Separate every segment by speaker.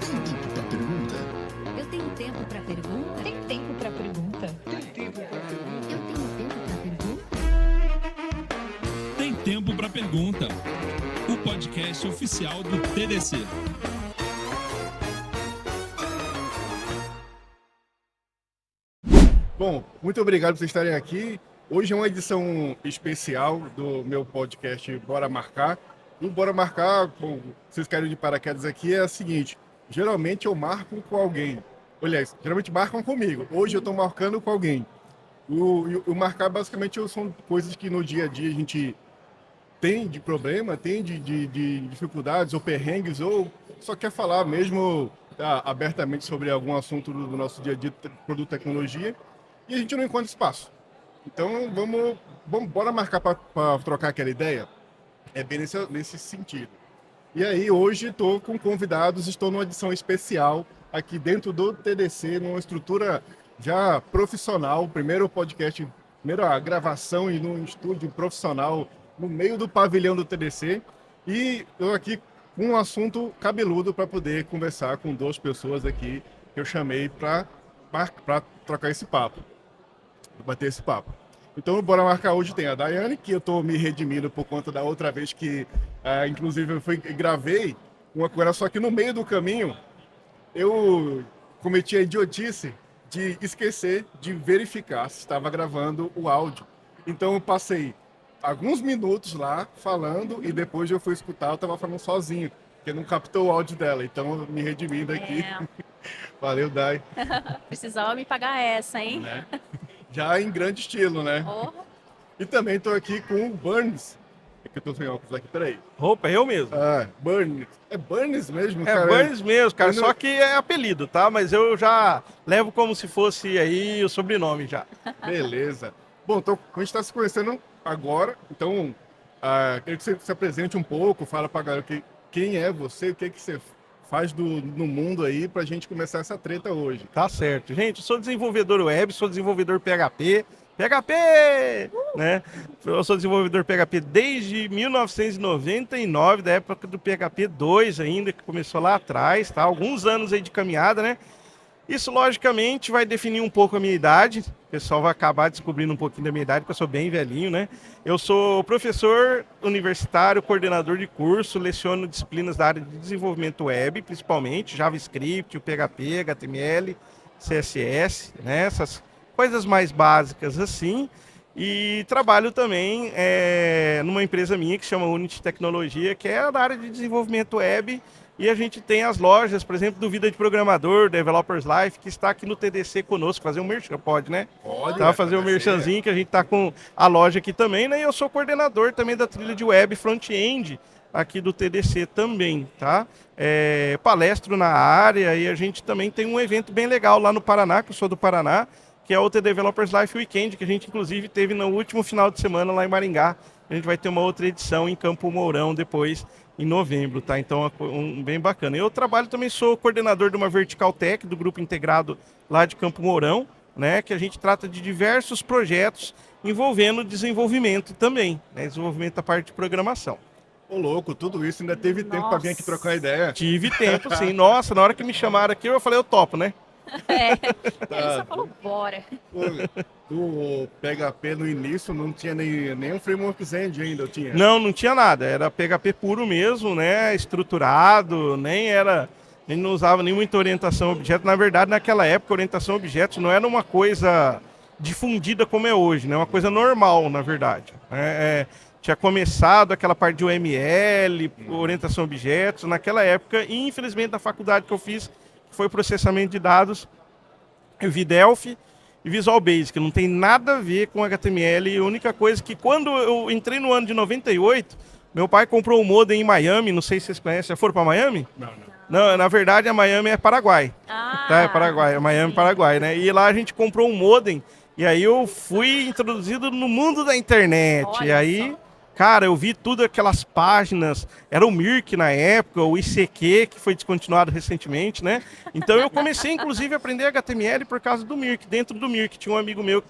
Speaker 1: Tem tempo para pergunta?
Speaker 2: Eu tenho tempo para pergunta?
Speaker 3: Tem tempo para pergunta?
Speaker 1: Tem tempo para pergunta?
Speaker 2: Eu tenho tempo para pergunta?
Speaker 4: Tem Tempo para Pergunta, o podcast oficial do TDC.
Speaker 5: Bom, muito obrigado por vocês estarem aqui. Hoje é uma edição especial do meu podcast Bora Marcar. O Bora Marcar, bom, vocês querem de paraquedas aqui, é o seguinte: geralmente eu marco com alguém. Aliás, geralmente marcam comigo. Hoje eu estou marcando com alguém. O marcar basicamente são coisas que no dia a dia a gente tem de problema, tem de dificuldades ou perrengues, ou só quer falar mesmo abertamente sobre algum assunto do nosso dia a dia, produto tecnologia, e a gente não encontra espaço. Então bora marcar para trocar aquela ideia. É bem nesse sentido. E aí hoje estou com convidados, estou numa edição especial aqui dentro do TDC, numa estrutura já profissional, primeiro podcast, primeira gravação e num estúdio profissional no meio do pavilhão do TDC, e eu aqui com um assunto cabeludo para poder conversar com duas pessoas aqui que eu chamei para trocar esse papo, pra bater esse papo. Então, Bora Marcar hoje tem a Daiane, que eu estou me redimindo por conta da outra vez que, inclusive, eu gravei uma coisa, só que no meio do caminho eu cometi a idiotice de esquecer de verificar se estava gravando o áudio. Então, eu passei alguns minutos lá falando e depois eu fui escutar, eu estava falando sozinho, porque não captou o áudio dela. Então, eu me redimindo aqui. Valeu, Dai.
Speaker 3: Precisava me pagar essa, hein?
Speaker 5: Né? Já em grande estilo, né?
Speaker 3: Oh.
Speaker 5: E também estou aqui com o Burns. É que eu tô sem óculos aqui, peraí.
Speaker 6: Opa, eu mesmo.
Speaker 5: Burns. É Burns mesmo,
Speaker 6: É
Speaker 5: cara?
Speaker 6: Burns mesmo, cara.
Speaker 5: Eu não-
Speaker 6: Só que é apelido, tá? Mas eu já levo como se fosse aí o sobrenome já.
Speaker 5: Beleza. Bom, então a gente está se conhecendo agora, então queria que você se apresente um pouco, fala pra galera quem é você, o que você faz no mundo aí pra gente começar essa treta hoje.
Speaker 6: Tá certo. Gente, eu sou desenvolvedor web, sou desenvolvedor PHP. PHP! Né? Eu sou desenvolvedor PHP desde 1999, da época do PHP 2 ainda, que começou lá atrás, tá? Alguns anos aí de caminhada, né? Isso, logicamente, vai definir um pouco a minha idade. O pessoal vai acabar descobrindo um pouquinho da minha idade, porque eu sou bem velhinho, né? Eu sou professor universitário, coordenador de curso, leciono disciplinas da área de desenvolvimento web, principalmente JavaScript, o PHP, HTML, CSS, né? Essas coisas mais básicas assim. E trabalho também numa empresa minha que chama Unity Tecnologia, que é da área de desenvolvimento web. E a gente tem as lojas, por exemplo, do Vida de Programador, Developers Life, que está aqui no TDC conosco. Fazer um merchan, pode, né?
Speaker 5: Pode.
Speaker 6: Tá, fazer um merchanzinho, que a gente tá com a loja aqui também, né? E eu sou coordenador também da trilha de web front-end aqui do TDC também, tá? Palestro na área, e a gente também tem um evento bem legal lá no Paraná, que eu sou do Paraná, que é o The Developers Life Weekend, que a gente inclusive teve no último final de semana lá em Maringá. A gente vai ter uma outra edição em Campo Mourão depois, em novembro, tá? Então, bem bacana. Eu trabalho também, sou coordenador de uma Vertical Tech, do grupo integrado lá de Campo Mourão, né? Que a gente trata de diversos projetos envolvendo desenvolvimento também, né? Desenvolvimento da parte de programação.
Speaker 5: Ô, louco, tudo isso ainda teve tempo para vir aqui trocar ideia.
Speaker 6: Tive tempo, sim. Nossa, na hora que me chamaram aqui, eu falei, eu topo, né?
Speaker 3: Ele só falou, bora.
Speaker 5: O PHP no início não tinha nem um framework Zend ainda, eu tinha.
Speaker 6: Não tinha nada. Era PHP puro mesmo, né? Estruturado, a gente não usava nem muita orientação a objeto. Na verdade, naquela época, orientação a objetos não era uma coisa difundida como é hoje, né? Uma coisa normal, na verdade. Tinha começado aquela parte de UML, orientação a objetos, naquela época, e infelizmente na faculdade que eu fiz, que foi processamento de dados, eu vi Delphi e Visual Basic, não tem nada a ver com HTML. A única coisa que quando eu entrei no ano de 98, meu pai comprou um modem em Miami, não sei se vocês conhecem, já foram para Miami? Não, na verdade a Miami é Paraguai. Tá, é Paraguai, é Miami, Paraguai, né? E lá a gente comprou um modem, e aí eu fui introduzido no mundo da internet.
Speaker 3: Olha
Speaker 6: e aí,
Speaker 3: só.
Speaker 6: cara, eu vi tudo aquelas páginas, era o Mirk na época, o ICQ, que foi descontinuado recentemente, né? Então eu comecei, inclusive, a aprender HTML por causa do Mirk. Dentro do Mirk tinha um amigo meu que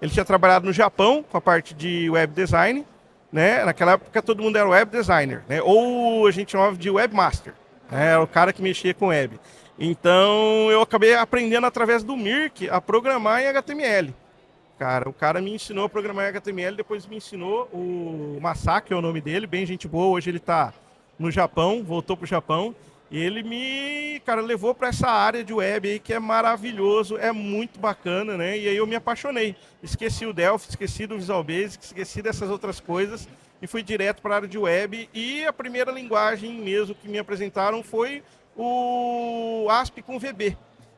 Speaker 6: ele tinha trabalhado no Japão com a parte de web design, né? Naquela época todo mundo era web designer, né? Ou a gente chamava de webmaster, Era o cara que mexia com web. Então eu acabei aprendendo através do Mirk a programar em HTML. Cara, o cara me ensinou a programar em HTML, depois me ensinou o Masaki, é o nome dele, bem gente boa. Hoje ele tá no Japão, voltou pro Japão. E ele me, cara, levou para essa área de web aí que é maravilhoso, é muito bacana, né? E aí eu me apaixonei. Esqueci o Delphi, esqueci do Visual Basic, esqueci dessas outras coisas e fui direto para a área de web. E a primeira linguagem mesmo que me apresentaram foi o ASP com VB.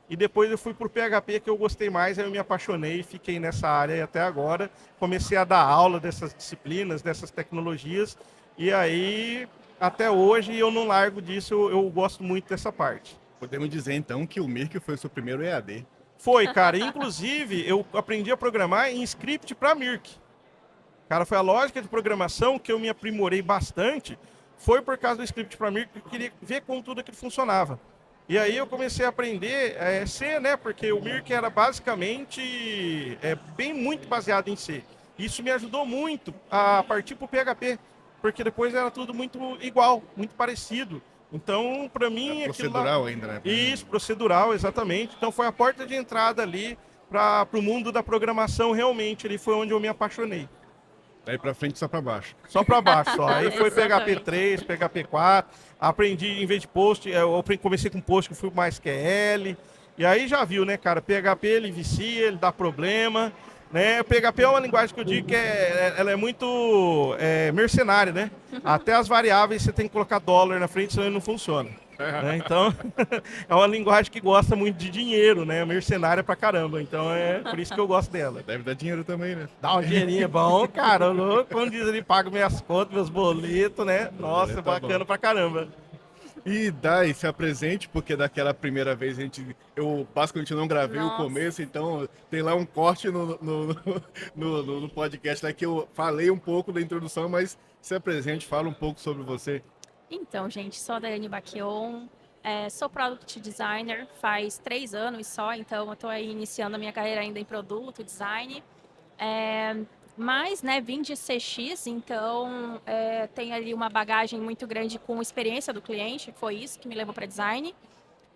Speaker 6: E depois eu fui para o PHP, que eu gostei mais, aí eu me apaixonei e fiquei nessa área e até agora. Comecei a dar aula dessas disciplinas, dessas tecnologias, e aí, até hoje, eu não largo disso, eu gosto muito dessa parte.
Speaker 5: Podemos dizer, então, que o Mirk foi o seu primeiro EAD.
Speaker 6: Foi, cara. Inclusive, eu aprendi a programar em script para Mirk. Cara, foi a lógica de programação que eu me aprimorei bastante, foi por causa do script para Mirk, que eu queria ver como tudo aquilo funcionava. E aí eu comecei a aprender C, né? Porque o Mirk era basicamente bem muito baseado em C. Isso me ajudou muito a partir para o PHP, porque depois era tudo muito igual, muito parecido. Então, para mim...
Speaker 5: Procedural ainda, né?
Speaker 6: Isso, procedural, exatamente. Então foi a porta de entrada ali para o mundo da programação, realmente. Ali foi onde eu me apaixonei.
Speaker 5: Daí pra frente, só pra baixo.
Speaker 6: Só para baixo, só. Aí foi
Speaker 3: Exatamente.
Speaker 6: PHP 3, PHP 4. Aprendi, em vez de Post, eu comecei com Post, que fui mais QL. E aí já viu, né, cara? PHP, ele vicia, ele dá problema. Né? O PHP é uma linguagem que eu digo que ela é muito mercenária, né? Até as variáveis você tem que colocar dólar na frente, senão ele não funciona. Né? Então, é uma linguagem que gosta muito de dinheiro, né? Mercenária pra caramba. Então, é por isso que eu gosto dela.
Speaker 5: Deve dar dinheiro também, né?
Speaker 6: Dá um dinheirinho bom, cara. Eu louco. Quando diz ele, paga minhas contas, meus boletos, né? Nossa,
Speaker 5: Tá
Speaker 6: bacana
Speaker 5: bom.
Speaker 6: pra caramba.
Speaker 5: E Dai, se apresente, porque daquela primeira vez eu basicamente não gravei o
Speaker 3: Nossa.
Speaker 5: começo, então tem lá um corte no podcast lá que eu falei um pouco da introdução, mas se apresente, fala um pouco sobre você.
Speaker 3: Então, gente, sou a Daiane Baquion, sou Product Designer faz 3 anos só, então eu estou aí iniciando a minha carreira ainda em produto, design. Mas, né, vim de CX, então tenho ali uma bagagem muito grande com experiência do cliente, foi isso que me levou para design.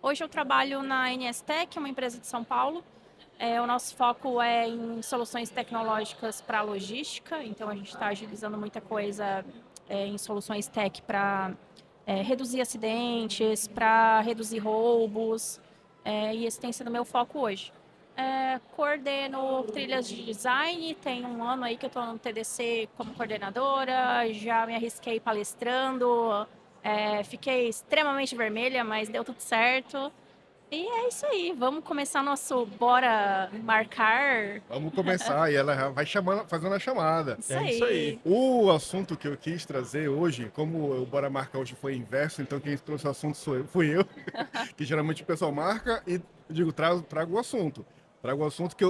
Speaker 3: Hoje eu trabalho na NS Tech, uma empresa de São Paulo. O nosso foco é em soluções tecnológicas para logística, então a gente está agilizando muita coisa em soluções tech para reduzir acidentes, para reduzir roubos, e esse tem sido o meu foco hoje. Coordeno trilhas de design, tem um ano aí que eu estou no TDC como coordenadora, já me arrisquei palestrando, fiquei extremamente vermelha, mas deu tudo certo. E é isso aí, vamos começar nosso Bora Marcar.
Speaker 5: Vamos começar, e ela já vai fazendo a chamada.
Speaker 3: Isso
Speaker 6: É isso aí.
Speaker 5: O assunto que eu quis trazer hoje, como o Bora Marcar hoje foi inverso, então quem trouxe o assunto fui eu, que geralmente o pessoal marca e digo, trago o assunto. Trago o assunto que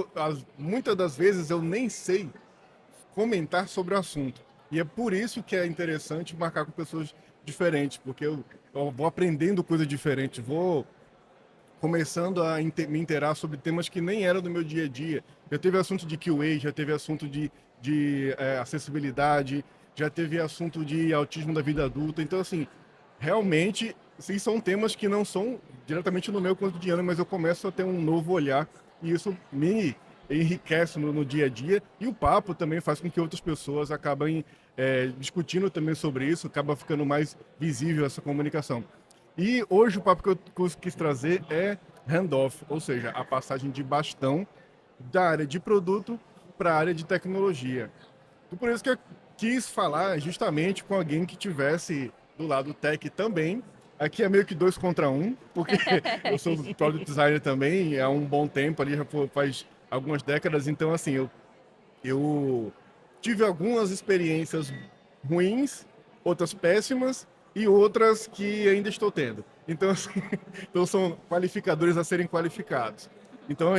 Speaker 5: muitas das vezes eu nem sei comentar sobre o assunto. E é por isso que é interessante marcar com pessoas diferentes, porque eu vou aprendendo coisas diferentes, vou começando a me inteirar sobre temas que nem eram do meu dia a dia. Já teve assunto de QA, já teve assunto de acessibilidade, já teve assunto de autismo da vida adulta. Então, assim, realmente, sim, são temas que não são diretamente no meu cotidiano, mas eu começo a ter um novo olhar e isso me enriquece no dia a dia. E o papo também faz com que outras pessoas acabem discutindo também sobre isso, acaba ficando mais visível essa comunicação. E hoje o papo que eu quis trazer é handoff, ou seja, a passagem de bastão da área de produto para a área de tecnologia. E por isso que eu quis falar justamente com alguém que tivesse do lado tech também. Aqui é meio que 2 contra 1, porque eu sou product designer também há um bom tempo, ali já faz algumas décadas, então assim, eu tive algumas experiências ruins, outras péssimas, e outras que ainda estou tendo. Então, assim, então são qualificadores a serem qualificados. Então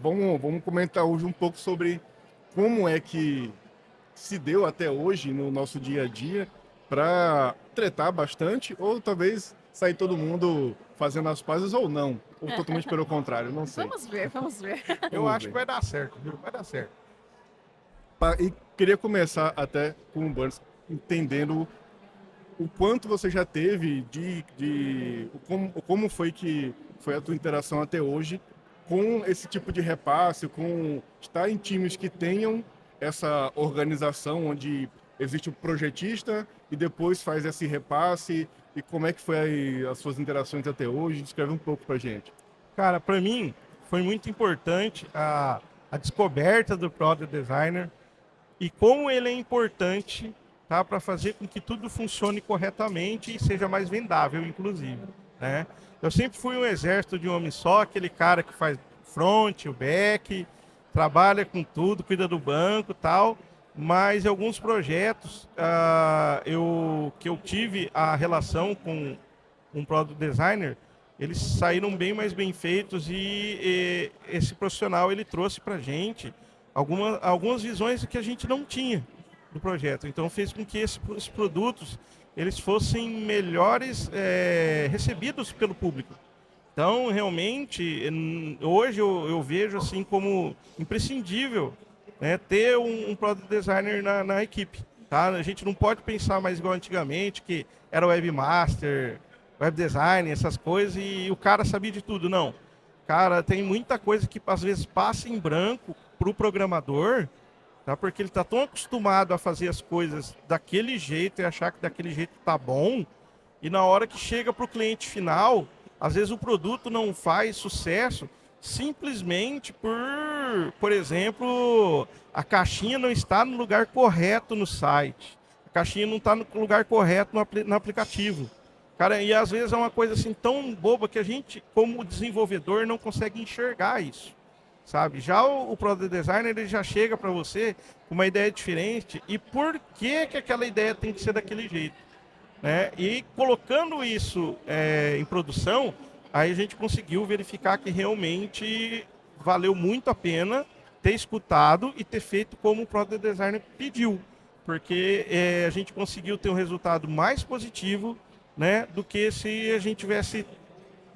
Speaker 5: vamos comentar hoje um pouco sobre como é que se deu até hoje no nosso dia a dia para tretar bastante, ou talvez sair todo mundo fazendo as pazes ou não. Ou totalmente pelo contrário, não sei.
Speaker 3: Vamos ver, vamos ver.
Speaker 6: Eu
Speaker 5: Vamos
Speaker 6: acho
Speaker 5: ver.
Speaker 6: que vai dar certo, viu? Vai dar certo.
Speaker 5: E queria começar até com o Burns entendendo o quanto você já teve como foi que foi a tua interação até hoje com esse tipo de repasse, com estar em times que tenham essa organização onde existe o projetista e depois faz esse repasse, e como é que foi as suas interações até hoje? Descreve um pouco pra gente.
Speaker 6: Cara, para mim foi muito importante a descoberta do Product Designer e como ele é importante, tá, para fazer com que tudo funcione corretamente e seja mais vendável, inclusive, né? Eu sempre fui um exército de um homem só, aquele cara que faz front, o back, trabalha com tudo, cuida do banco e tal, mas em alguns projetos que eu tive a relação com um Product Designer, eles saíram bem mais bem feitos e esse profissional ele trouxe para a gente algumas visões que a gente não tinha do projeto. Então fez com que esses produtos eles fossem melhores recebidos pelo público. Então realmente hoje eu vejo assim como imprescindível, né, ter um Product Designer na equipe. Tá? A gente não pode pensar mais igual antigamente, que era webmaster, web design, essas coisas, e o cara sabia de tudo. Não. Cara, tem muita coisa que às vezes passa em branco para o programador, tá? Porque ele está tão acostumado a fazer as coisas daquele jeito e achar que daquele jeito tá bom, e na hora que chega para o cliente final, às vezes o produto não faz sucesso simplesmente por exemplo, a caixinha não está no lugar correto no site, a caixinha não está no lugar correto no aplicativo. Cara, e às vezes é uma coisa assim tão boba que a gente, como desenvolvedor, não consegue enxergar isso, sabe? Já o Product Designer, ele já chega para você com uma ideia diferente e por que aquela ideia tem que ser daquele jeito, né? E colocando isso em produção, aí a gente conseguiu verificar que realmente valeu muito a pena ter escutado e ter feito como o Product Designer pediu, porque a gente conseguiu ter um resultado mais positivo, né, do que se a gente tivesse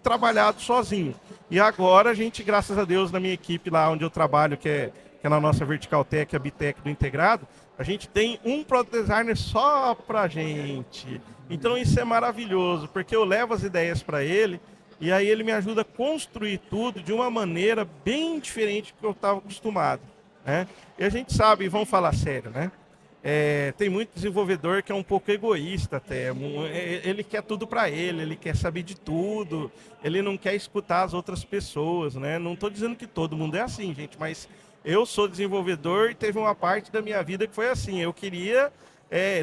Speaker 6: trabalhado sozinho. E agora a gente, graças a Deus, na minha equipe lá onde eu trabalho, que é na nossa Vertical Tech, a Bitec do Integrado, a gente tem um Product Designer só pra gente. Então isso é maravilhoso, porque eu levo as ideias para ele e aí ele me ajuda a construir tudo de uma maneira bem diferente do que eu estava acostumado, né? E a gente sabe, vamos falar sério, né? Tem muito desenvolvedor que é um pouco egoísta até, ele quer tudo para ele quer saber de tudo, ele não quer escutar as outras pessoas, né? Não estou dizendo que todo mundo é assim, gente, mas eu sou desenvolvedor e teve uma parte da minha vida que foi assim, eu queria,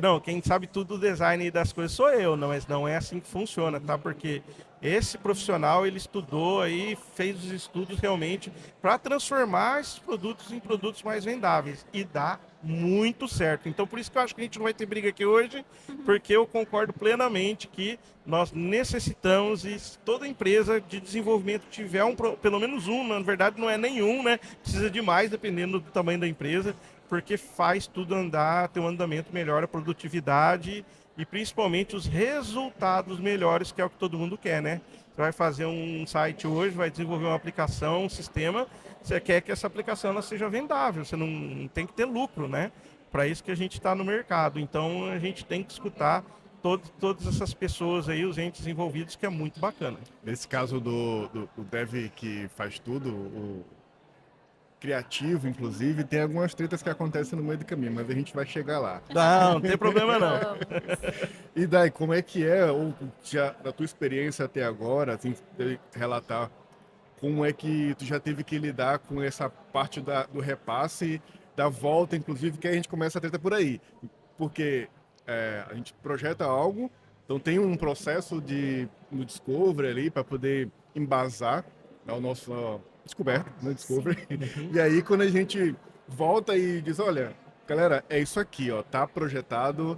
Speaker 6: não, quem sabe tudo do design das coisas sou eu, não, mas não é assim que funciona, tá? Porque esse profissional, ele estudou aí, fez os estudos realmente para transformar esses produtos em produtos mais vendáveis e dá muito certo. Então, por isso que eu acho que a gente não vai ter briga aqui hoje, porque eu concordo plenamente que nós necessitamos, e toda empresa de desenvolvimento tiver pelo menos um, na verdade não é nenhum, né? Precisa de mais, dependendo do tamanho da empresa, porque faz tudo andar, ter um andamento melhor, a produtividade e principalmente os resultados melhores, que é o que todo mundo quer, né? Você vai fazer um site hoje, vai desenvolver uma aplicação, um sistema, você quer que essa aplicação ela seja vendável, você não tem que ter lucro, né? Para isso que a gente está no mercado. Então a gente tem que escutar todas essas pessoas aí, os entes envolvidos, que é muito bacana.
Speaker 5: Nesse caso do dev que faz tudo, o criativo, inclusive, tem algumas tretas que acontecem no meio do caminho, mas a gente vai chegar lá.
Speaker 6: Não tem problema não.
Speaker 5: E daí, como é que ou já, da tua experiência até agora, assim, relatar como é que tu já teve que lidar com essa parte do repasse, da volta, inclusive, que a gente começa a treta por aí. Porque a gente projeta algo, então tem um processo no Discovery ali para poder embasar o nosso descoberto, no Discovery. E aí, quando a gente volta e diz, olha, galera, é isso aqui, ó, tá projetado,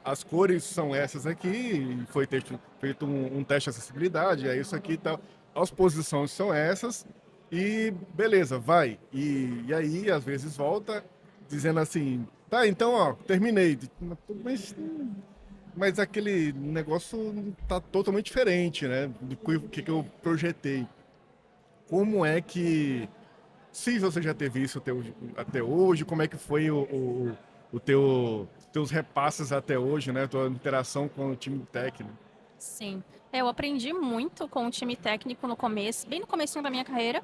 Speaker 5: as cores são essas aqui, foi feito um teste de acessibilidade, é isso aqui e tal, as posições são essas, e beleza, vai. E aí, às vezes, volta dizendo assim, tá, então, ó, terminei. Mas aquele negócio tá totalmente diferente, né, do que eu projetei. Como é que, se você já teve isso até hoje, como é que foi o teus repasses até hoje, né? Tua interação com o time técnico.
Speaker 3: Sim. Eu aprendi muito com o time técnico no começo, bem no comecinho da minha carreira,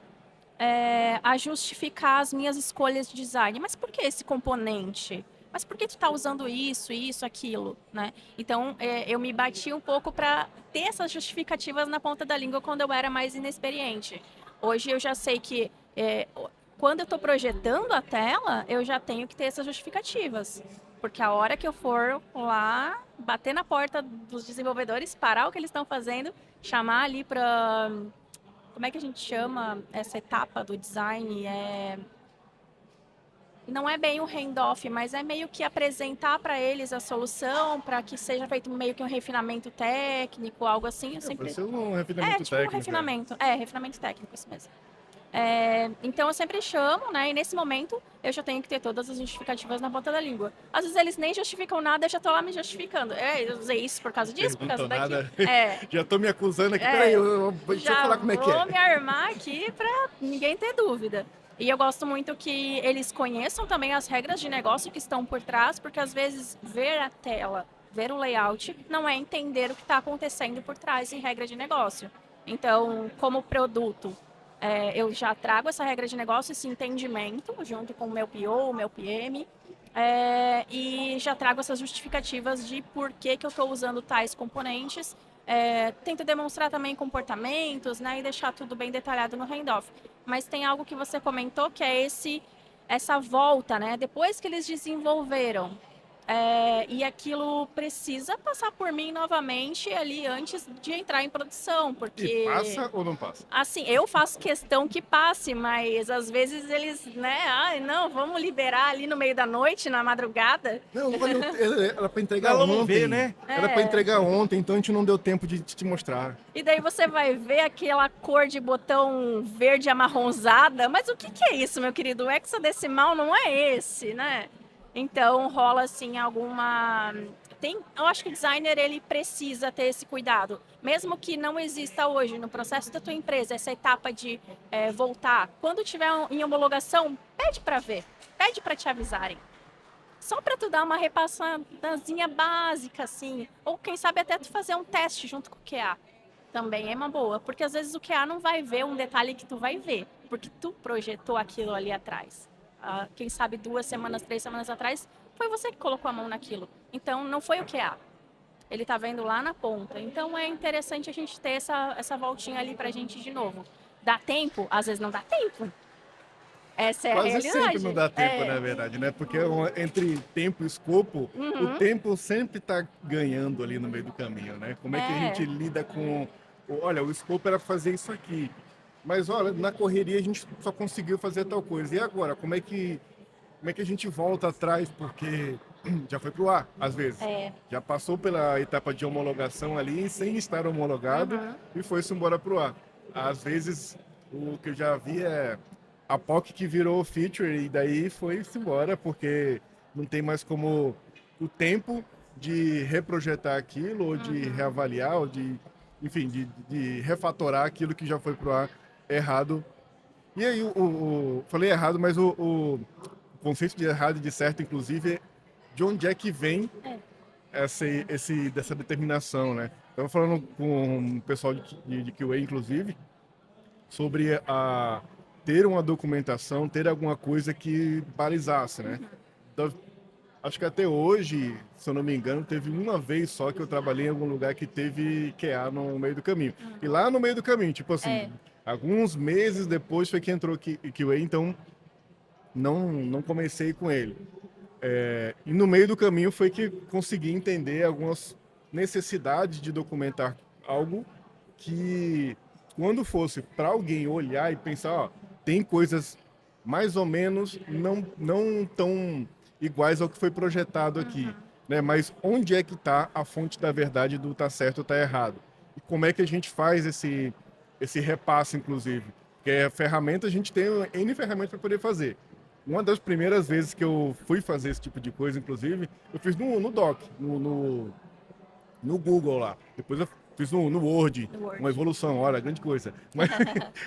Speaker 3: a justificar as minhas escolhas de design. Mas por que esse componente? Mas por que tu tá usando isso, aquilo, né? Então, eu me bati um pouco para ter essas justificativas na ponta da língua quando eu era mais inexperiente. Hoje eu já sei que quando eu estou projetando a tela, eu já tenho que ter essas justificativas. Porque a hora que eu for lá, bater na porta dos desenvolvedores, parar o que eles estão fazendo, chamar ali para... Como é que a gente chama essa etapa do design? Não é bem um handoff, mas é meio que apresentar para eles a solução, para que seja feito meio que um refinamento técnico, algo assim. Eu sempre...
Speaker 5: Pode ser um refinamento
Speaker 3: tipo
Speaker 5: técnico.
Speaker 3: um refinamento. Refinamento técnico, isso mesmo. Então eu sempre chamo, né? E nesse momento eu já tenho que ter todas as justificativas na ponta da língua. Às vezes eles nem justificam nada, eu já tô lá me justificando. Eu usei isso por causa disso, por causa daqui.
Speaker 5: Nada. Já tô me acusando aqui. Peraí, deixa eu
Speaker 3: Já
Speaker 5: falar como é que
Speaker 3: vou me armar aqui pra ninguém ter dúvida. E eu gosto muito que eles conheçam também as regras de negócio que estão por trás, porque às vezes ver a tela, ver o layout, não é entender o que está acontecendo por trás em regra de negócio. Então, como produto, eu já trago essa regra de negócio, esse entendimento, junto com o meu PO, o meu PM, e já trago essas justificativas de por que eu estou usando tais componentes. Tento demonstrar também comportamentos, né, e deixar tudo bem detalhado no handoff. Mas tem algo que você comentou que é essa volta, né? Depois que eles desenvolveram e aquilo precisa passar por mim novamente ali antes de entrar em produção, porque...
Speaker 5: E passa ou não passa?
Speaker 3: Assim, eu faço questão que passe, mas às vezes eles, né? Não, vamos liberar ali no meio da noite, na madrugada.
Speaker 5: Não, era pra entregar
Speaker 6: Ela
Speaker 5: ontem.
Speaker 6: não vê, né?
Speaker 5: Era pra entregar ontem, então a gente não deu tempo de te mostrar.
Speaker 3: E daí você vai ver aquela cor de botão verde amarronzada. Mas o que é isso, meu querido? O hexadecimal não é esse, né? Então rola assim alguma... Eu acho que o designer ele precisa ter esse cuidado. Mesmo que não exista hoje no processo da tua empresa essa etapa de voltar. Quando tiver em homologação, pede para ver. Pede para te avisarem. Só para tu dar uma repassadazinha básica, assim. Ou quem sabe até tu fazer um teste junto com o QA. Também é uma boa. Porque às vezes o QA não vai ver um detalhe que tu vai ver. Porque tu projetou aquilo ali atrás. Quem sabe 2 semanas, 3 semanas atrás, foi você que colocou a mão naquilo. Então, não foi o QA. Ele tá vendo lá na ponta. Então, é interessante a gente ter essa voltinha ali pra gente de novo. Dá tempo? Às vezes não dá tempo. Essa é a realidade.
Speaker 5: Quase sempre não dá tempo, na verdade, né? Porque entre tempo e escopo, o tempo sempre tá ganhando ali no meio do caminho, né? Como é que a gente lida com... Olha, o escopo era fazer isso aqui. Mas, olha, na correria a gente só conseguiu fazer tal coisa. E agora, como é que a gente volta atrás? Porque já foi pro ar, às vezes. Já passou pela etapa de homologação ali, sem estar homologado, e foi-se embora pro ar. Às vezes, o que eu já vi é a POC que virou feature, e daí foi-se embora, porque não tem mais como o tempo de reprojetar aquilo, ou de reavaliar, ou de, enfim, de refatorar aquilo que já foi pro ar errado. E aí, falei errado, mas o conceito de errado e de certo, inclusive, de onde é que vem dessa determinação, né? Estava falando com o pessoal de QA, inclusive, sobre ter uma documentação, ter alguma coisa que balizasse, né? Então, acho que até hoje, se eu não me engano, teve uma vez só que eu trabalhei em algum lugar que teve QA no meio do caminho. E lá no meio do caminho, tipo assim, alguns meses depois foi que entrou QA, então não comecei com ele. E no meio do caminho foi que consegui entender algumas necessidades de documentar algo que, quando fosse para alguém olhar e pensar, ó, tem coisas mais ou menos não tão iguais ao que foi projetado aqui, né? Mas onde é que está a fonte da verdade do tá certo ou tá errado? E como é que a gente faz esse repasse, inclusive? Porque a ferramenta, a gente tem N ferramentas para poder fazer. Uma das primeiras vezes que eu fui fazer esse tipo de coisa, inclusive, eu fiz no Doc, no Google lá. Depois eu fiz no Word, uma evolução, olha, grande coisa.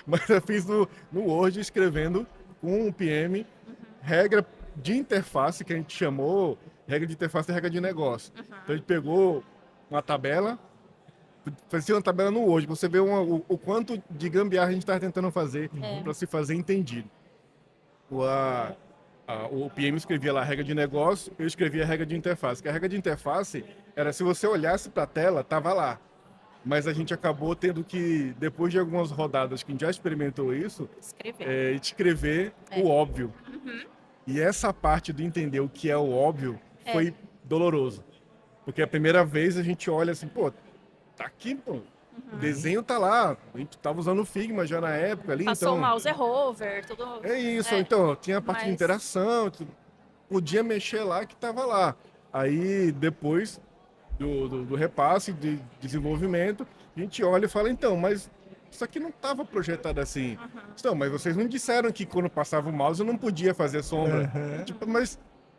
Speaker 5: Mas eu fiz no Word, escrevendo com o PM, regra de interface, que a gente chamou regra de interface e regra de negócio. Então a gente pegou uma tabela, fazia uma tabela no Word, você vê o quanto de gambiarra a gente está tentando fazer para se fazer entendido. O PM escrevia lá a regra de negócio, eu escrevia a regra de interface. Que a regra de interface era se você olhasse para a tela, estava lá. Mas a gente acabou tendo que, depois de algumas rodadas que a gente já experimentou isso, escrever o óbvio. E essa parte do entender o que é o óbvio foi doloroso. Porque a primeira vez a gente olha assim, pô, tá aqui, pô. O desenho tá lá, a gente tava usando o Figma já na época ali,
Speaker 3: Passou
Speaker 5: então...
Speaker 3: o mouse hover, tudo...
Speaker 5: É isso, então, tinha a parte de interação, podia mexer lá que tava lá. Aí, depois do repasse, de desenvolvimento, a gente olha e fala, então, mas isso aqui não estava projetado assim. Então, mas vocês não disseram que quando passava o mouse eu não podia fazer sombra. Tipo, mas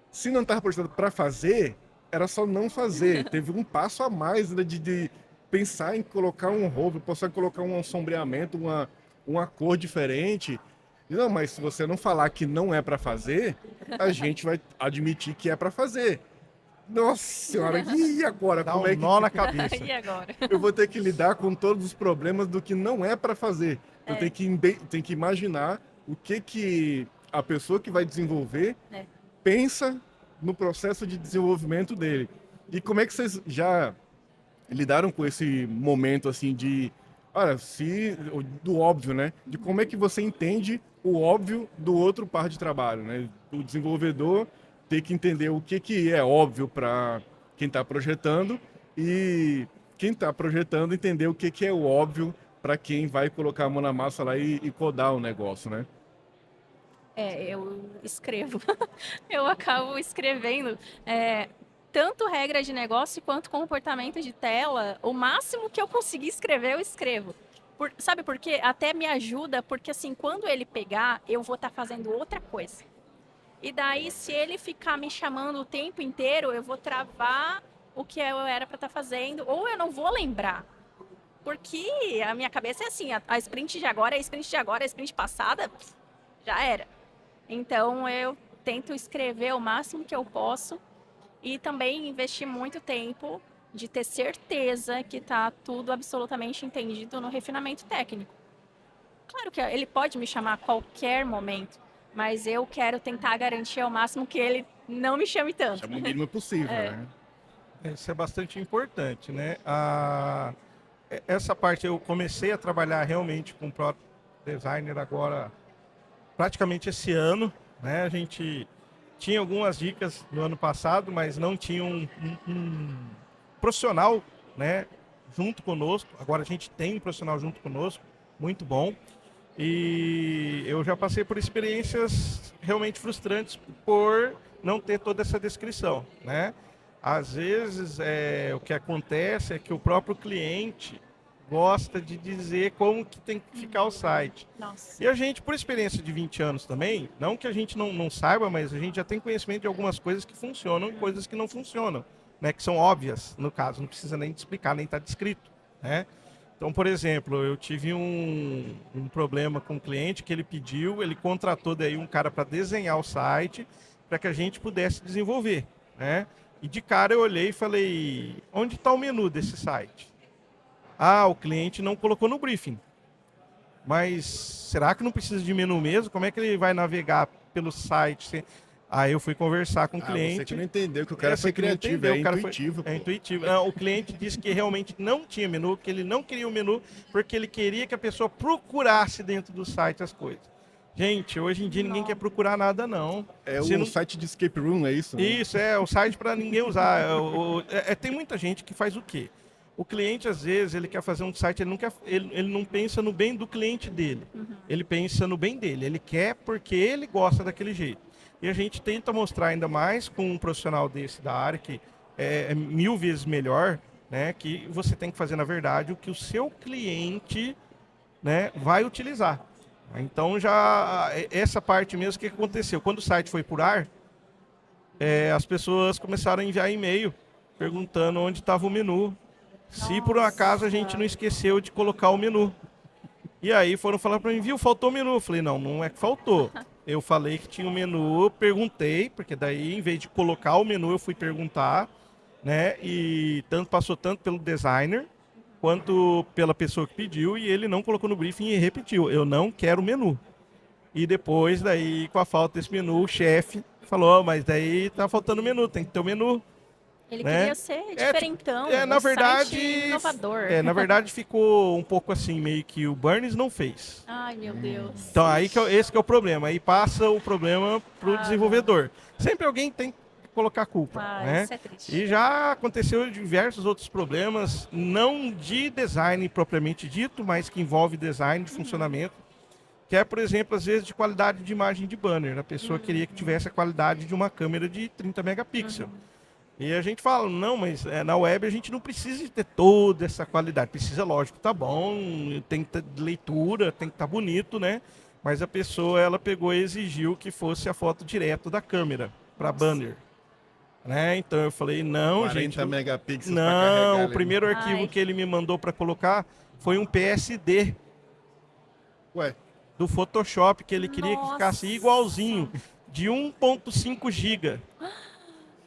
Speaker 5: se não estava projetado para fazer, era só não fazer. Teve um passo a mais, né, de pensar em colocar um hover, pensar em colocar um sombreamento, uma cor diferente. Não, mas se você não falar que não é para fazer, a gente vai admitir que é para fazer. Nossa senhora, e agora?
Speaker 6: Dá
Speaker 5: Como
Speaker 6: um
Speaker 5: é que
Speaker 6: nó na cabeça.
Speaker 3: E agora?
Speaker 5: eu vou ter que lidar com todos os problemas do que não é para fazer? Eu tenho que imaginar o que a pessoa que vai desenvolver pensa no processo de desenvolvimento dele. E como é que vocês já lidaram com esse momento assim de, olha, do óbvio, né? De como é que você entende o óbvio do outro par de trabalho, né? O desenvolvedor ter que entender o que é óbvio para quem está projetando e quem está projetando entender o que é o óbvio para quem vai colocar a mão na massa lá e codar o negócio, né?
Speaker 3: Eu escrevo. Eu acabo escrevendo tanto regra de negócio quanto comportamento de tela. O máximo que eu conseguir escrever, eu escrevo. Sabe por quê? Até me ajuda, porque assim, quando ele pegar, eu vou estar fazendo outra coisa. E daí, se ele ficar me chamando o tempo inteiro, eu vou travar o que eu era para estar fazendo, ou eu não vou lembrar. Porque a minha cabeça é assim, a sprint de agora, a sprint de agora, a sprint passada, já era. Então, eu tento escrever o máximo que eu posso e também investir muito tempo de ter certeza que está tudo absolutamente entendido no refinamento técnico. Claro que ele pode me chamar a qualquer momento, mas eu quero tentar garantir ao máximo que ele não me chame tanto.
Speaker 5: Chama o mínimo possível, né?
Speaker 6: Isso é bastante importante, né? Essa parte eu comecei a trabalhar realmente com Product Designer agora, praticamente esse ano, né? A gente tinha algumas dicas no ano passado, mas não tinha um profissional, né, junto conosco. Agora a gente tem um profissional junto conosco, muito bom. E eu já passei por experiências realmente frustrantes por não ter toda essa descrição, né? Às vezes o que acontece é que o próprio cliente gosta de dizer como que tem que ficar o site.
Speaker 3: Nossa.
Speaker 6: E a gente, por experiência de 20 anos também, não que a gente não saiba, mas a gente já tem conhecimento de algumas coisas que funcionam e coisas que não funcionam, né? Que são óbvias, no caso, não precisa nem explicar, nem está descrito, né? Então, por exemplo, eu tive um problema com um cliente que ele contratou daí um cara para desenhar o site para que a gente pudesse desenvolver, né? E de cara eu olhei e falei, onde está o menu desse site? O cliente não colocou no briefing. Mas será que não precisa de menu mesmo? Como é que ele vai navegar pelo site? Aí eu fui conversar com o cliente.
Speaker 5: Você que não entendeu que o cara foi criativo, intuitivo.
Speaker 6: É intuitivo. Não, o cliente disse que realmente não tinha menu, que ele não queria o menu, porque ele queria que a pessoa procurasse dentro do site as coisas. Gente, hoje em dia ninguém quer procurar nada, não.
Speaker 5: É o site de escape room, é isso? Né?
Speaker 6: Isso, o site para ninguém usar. Tem muita gente que faz o quê? O cliente, às vezes, ele quer fazer um site, ele não pensa no bem do cliente dele. Ele pensa no bem dele. Ele quer porque ele gosta daquele jeito. E a gente tenta mostrar ainda mais com um profissional desse da área, que é 1000 vezes melhor, né, que você tem que fazer, na verdade, o que o seu cliente, né, vai utilizar. Então, já essa parte mesmo, o que aconteceu? Quando o site foi por ar, as pessoas começaram a enviar e-mail perguntando onde estava o menu. Se por um acaso a gente não esqueceu de colocar o menu. E aí foram falar para mim, viu, faltou o menu. Eu falei, não é que faltou. Eu falei que tinha um menu, perguntei, porque daí, em vez de colocar o menu, eu fui perguntar, né? E passou tanto pelo designer, quanto pela pessoa que pediu, e ele não colocou no briefing e repetiu, eu não quero menu. E depois, daí, com a falta desse menu, o chefe falou, mas daí tá faltando menu, tem que ter o menu.
Speaker 3: Ele
Speaker 6: né?
Speaker 3: queria ser diferentão,
Speaker 6: Na
Speaker 3: um
Speaker 6: verdade,
Speaker 3: site inovador.
Speaker 6: na verdade ficou um pouco assim, meio que o Burns não fez.
Speaker 3: Ai, meu Deus.
Speaker 6: Então aí esse que é o problema, aí passa o problema pro desenvolvedor. Sempre alguém tem que colocar a culpa, né?
Speaker 3: Isso é triste.
Speaker 6: E já aconteceu diversos outros problemas, não de design propriamente dito, mas que envolve design de funcionamento, que é, por exemplo, às vezes de qualidade de imagem de banner. A pessoa queria que tivesse a qualidade de uma câmera de 30 megapixels. E a gente fala, não, mas na web a gente não precisa de ter toda essa qualidade. Precisa, lógico, tá bom, tem que ter leitura, tem que estar bonito, né? Mas a pessoa, ela pegou e exigiu que fosse a foto direto da câmera para banner. Né? Então eu falei, não,
Speaker 5: 40
Speaker 6: gente.
Speaker 5: megapixels pra
Speaker 6: Não,
Speaker 5: carregar
Speaker 6: o
Speaker 5: ali.
Speaker 6: primeiro arquivo que ele me mandou para colocar foi um PSD
Speaker 5: Ué,
Speaker 6: do Photoshop, que ele queria que ficasse igualzinho, de 1.5 GB.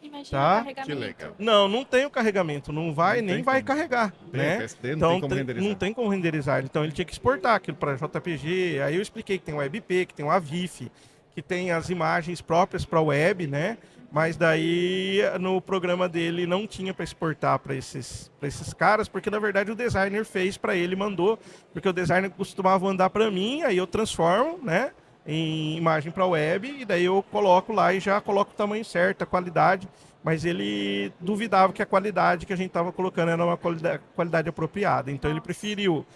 Speaker 3: Imagina
Speaker 6: Tá?
Speaker 3: o carregamento.
Speaker 5: que legal.
Speaker 6: Não tem o carregamento, não vai,
Speaker 5: Não
Speaker 6: nem
Speaker 5: tem
Speaker 6: vai
Speaker 5: como.
Speaker 6: carregar,
Speaker 5: Tem
Speaker 6: né?
Speaker 5: PSD, não
Speaker 6: Então
Speaker 5: tem como renderizar.
Speaker 6: não tem como renderizar, então ele tinha que exportar aquilo para JPG. Aí eu expliquei que tem o WebP, que tem o AVIF, que tem as imagens próprias para web, né? Mas daí no programa dele não tinha para exportar para esses caras, porque na verdade o designer fez para ele, mandou, porque o designer costumava mandar para mim, aí eu transformo, né? Em imagem para web, e daí eu coloco lá e já coloco o tamanho certo, a qualidade, mas ele duvidava que a qualidade que a gente estava colocando era uma qualidade apropriada, então ele preferiu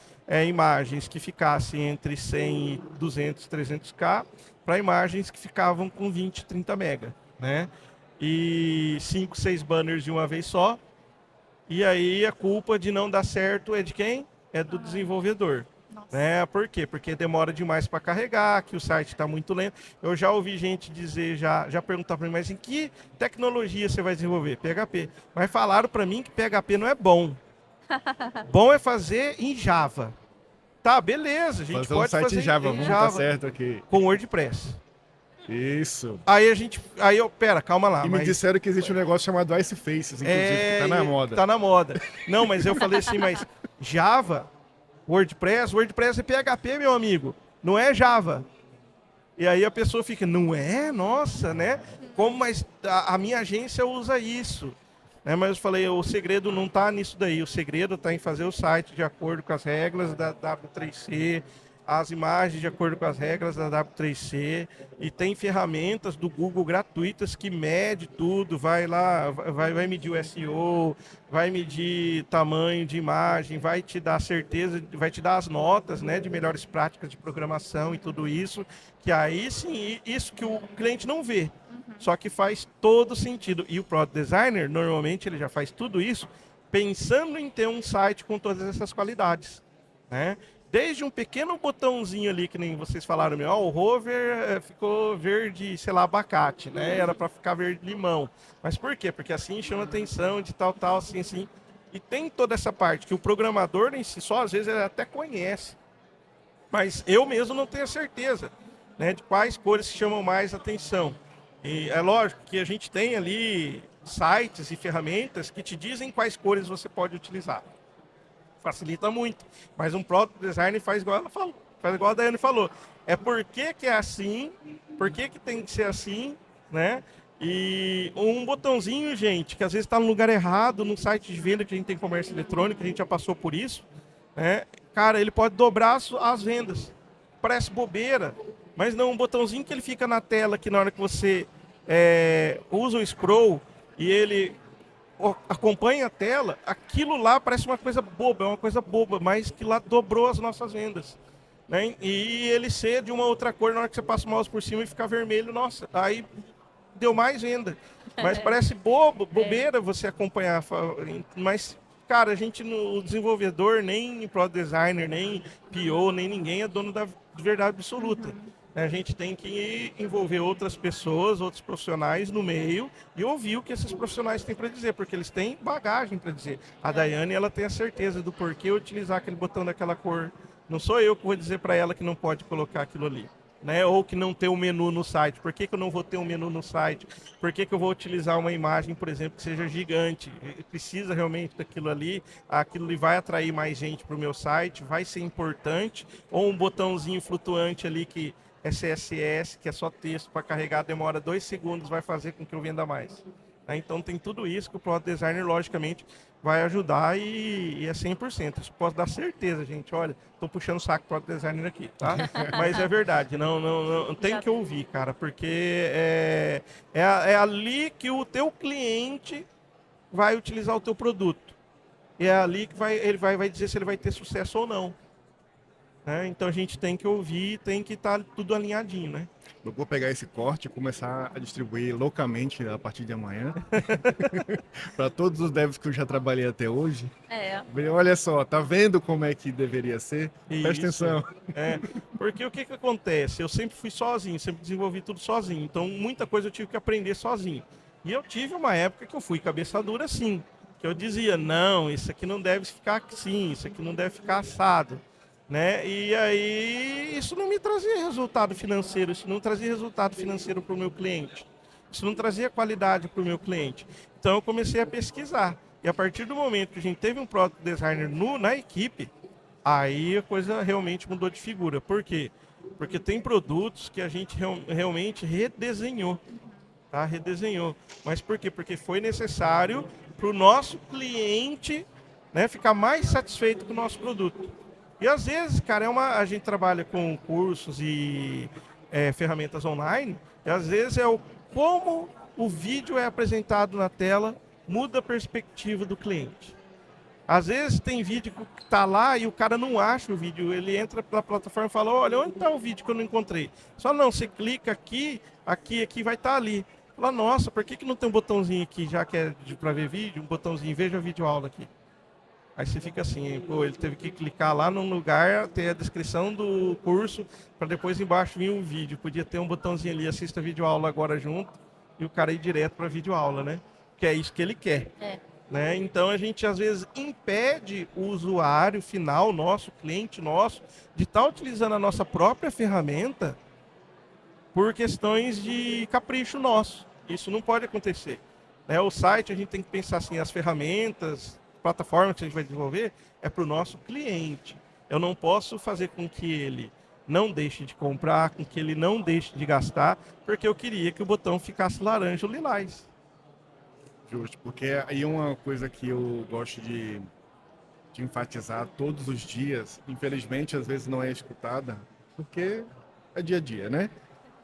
Speaker 6: imagens que ficassem entre 100 e 200, 300K, para imagens que ficavam com 20, 30 mega, né? E 5, 6 banners de uma vez só, e aí a culpa de não dar certo é de quem? É do desenvolvedor. Né? Por quê? Porque demora demais para carregar, que o site está muito lento. Eu já ouvi gente dizer, já perguntar para mim, mas em que tecnologia você vai desenvolver? PHP. Mas falaram para mim que PHP não é bom. Bom é fazer em Java. Tá, beleza, a gente
Speaker 5: Fazer
Speaker 6: pode
Speaker 5: um site
Speaker 6: fazer
Speaker 5: em Java, vamos tá certo aqui.
Speaker 6: com WordPress.
Speaker 5: Isso.
Speaker 6: Aí eu, pera, calma lá.
Speaker 5: E me disseram que existe um negócio chamado Ice Faces, inclusive, que tá na moda.
Speaker 6: Tá na moda. Não, mas eu falei assim, mas Java, WordPress é PHP, meu amigo, não é Java. E aí a pessoa fica, não é? Nossa, né? Como, mas a minha agência usa isso. Né? Mas eu falei, o segredo não está nisso daí, o segredo está em fazer o site de acordo com as regras da W3C, as imagens de acordo com as regras da W3C, e tem ferramentas do Google gratuitas que mede tudo, vai lá, vai medir o SEO, vai medir tamanho de imagem, vai te dar certeza, vai te dar as notas, né, de melhores práticas de programação e tudo isso, que aí sim, isso que o cliente não vê, só que faz todo sentido. E o Product Designer, normalmente, ele já faz tudo isso pensando em ter um site com todas essas qualidades, né? Desde um pequeno botãozinho ali, que nem vocês falaram, o hover ficou verde, sei lá, abacate, né? Era para ficar verde limão. Mas por quê? Porque assim chama atenção de tal, assim. E tem toda essa parte que o programador em si só, às vezes, ele até conhece. Mas eu mesmo não tenho certeza, né, de quais cores chamam mais atenção. E é lógico que a gente tem ali sites e ferramentas que te dizem quais cores você pode utilizar. Facilita muito, mas um product designer faz igual ela falou, faz igual a Daiane falou. É por que é assim, por que tem que ser assim, né? E um botãozinho, gente, que às vezes está no lugar errado, num site de venda que a gente tem comércio eletrônico, a gente já passou por isso, né? Cara, ele pode dobrar as vendas. Parece bobeira, mas não, um botãozinho que ele fica na tela, que na hora que você usa o scroll e ele acompanha a tela, aquilo lá parece uma coisa boba, mas que lá dobrou as nossas vendas, né? E ele ser de uma outra cor, na hora que você passa o mouse por cima e ficar vermelho, nossa, aí deu mais venda. Mas parece bobeira você acompanhar, mas, cara, a gente, no desenvolvedor, nem Product Designer, nem PO, nem ninguém é dono da verdade absoluta. A gente tem que envolver outras pessoas, outros profissionais no meio e ouvir o que esses profissionais têm para dizer, porque eles têm bagagem para dizer. A Daiane, ela tem a certeza do porquê utilizar aquele botão daquela cor. Não sou eu que vou dizer para ela que não pode colocar aquilo ali. né? Ou que não tem um menu no site. Por que eu não vou ter um menu no site? Por que eu vou utilizar uma imagem, por exemplo, que seja gigante? Precisa realmente daquilo ali? Aquilo ali vai atrair mais gente para o meu site? Vai ser importante? Ou um botãozinho flutuante ali que é CSS, que é só texto para carregar, demora 2 segundos, vai fazer com que eu venda mais. Né? Então tem tudo isso que o Product Designer, logicamente, vai ajudar e é 100%. Isso posso dar certeza, gente. Olha, tô puxando o saco do Product Designer aqui, tá? Mas é verdade, não tem que ouvir, cara, porque é ali que o teu cliente vai utilizar o teu produto. E é ali que ele vai dizer se ele vai ter sucesso ou não. Né? Então a gente tem que ouvir, tem que estar tudo alinhadinho, né?
Speaker 5: Eu vou pegar esse corte e começar a distribuir loucamente a partir de amanhã. Para todos os devs que eu já trabalhei até hoje. Olha só, tá vendo como é que deveria ser? Presta atenção.
Speaker 6: Porque o que acontece? Eu sempre fui sozinho, sempre desenvolvi tudo sozinho. Então muita coisa eu tive que aprender sozinho. E eu tive uma época que eu fui cabeça dura assim. Que eu dizia, não, isso aqui não deve ficar assim, isso aqui não deve ficar assado. Né? E aí isso não me trazia resultado financeiro, isso não trazia resultado financeiro para o meu cliente, isso não trazia qualidade para o meu cliente. Então eu comecei a pesquisar. E a partir do momento que a gente teve um Product Designer na equipe, aí a coisa realmente mudou de figura. Por quê? Porque tem produtos que a gente realmente redesenhou. Tá? Redesenhou. Mas por quê? Porque foi necessário para o nosso cliente, né, ficar mais satisfeito com o nosso produto. E às vezes, cara, a gente trabalha com cursos e ferramentas online, e às vezes como o vídeo é apresentado na tela muda a perspectiva do cliente. Às vezes tem vídeo que está lá e o cara não acha o vídeo, ele entra pela plataforma e fala, olha, onde está o vídeo que eu não encontrei? Só não, você clica aqui vai estar ali. Fala, nossa, por que não tem um botãozinho aqui, já que é para ver vídeo, um botãozinho, veja vídeo aula aqui. Aí você fica assim, pô, ele teve que clicar lá num lugar, ter a descrição do curso, para depois embaixo vir um vídeo. Podia ter um botãozinho ali, assista vídeo aula agora junto, e o cara ir direto para vídeo aula, né? Que é isso que ele quer. Né? Então a gente às vezes impede o usuário final nosso, cliente nosso, de estar utilizando a nossa própria ferramenta por questões de capricho nosso. Isso não pode acontecer. Né? O site a gente tem que pensar assim, as ferramentas, plataforma que a gente vai desenvolver é para o nosso cliente. Eu não posso fazer com que ele não deixe de comprar, com que ele não deixe de gastar, porque eu queria que o botão ficasse laranja ou lilás.
Speaker 5: Justo, porque aí uma coisa que eu gosto de enfatizar todos os dias, infelizmente às vezes não é escutada, porque é dia a dia, né?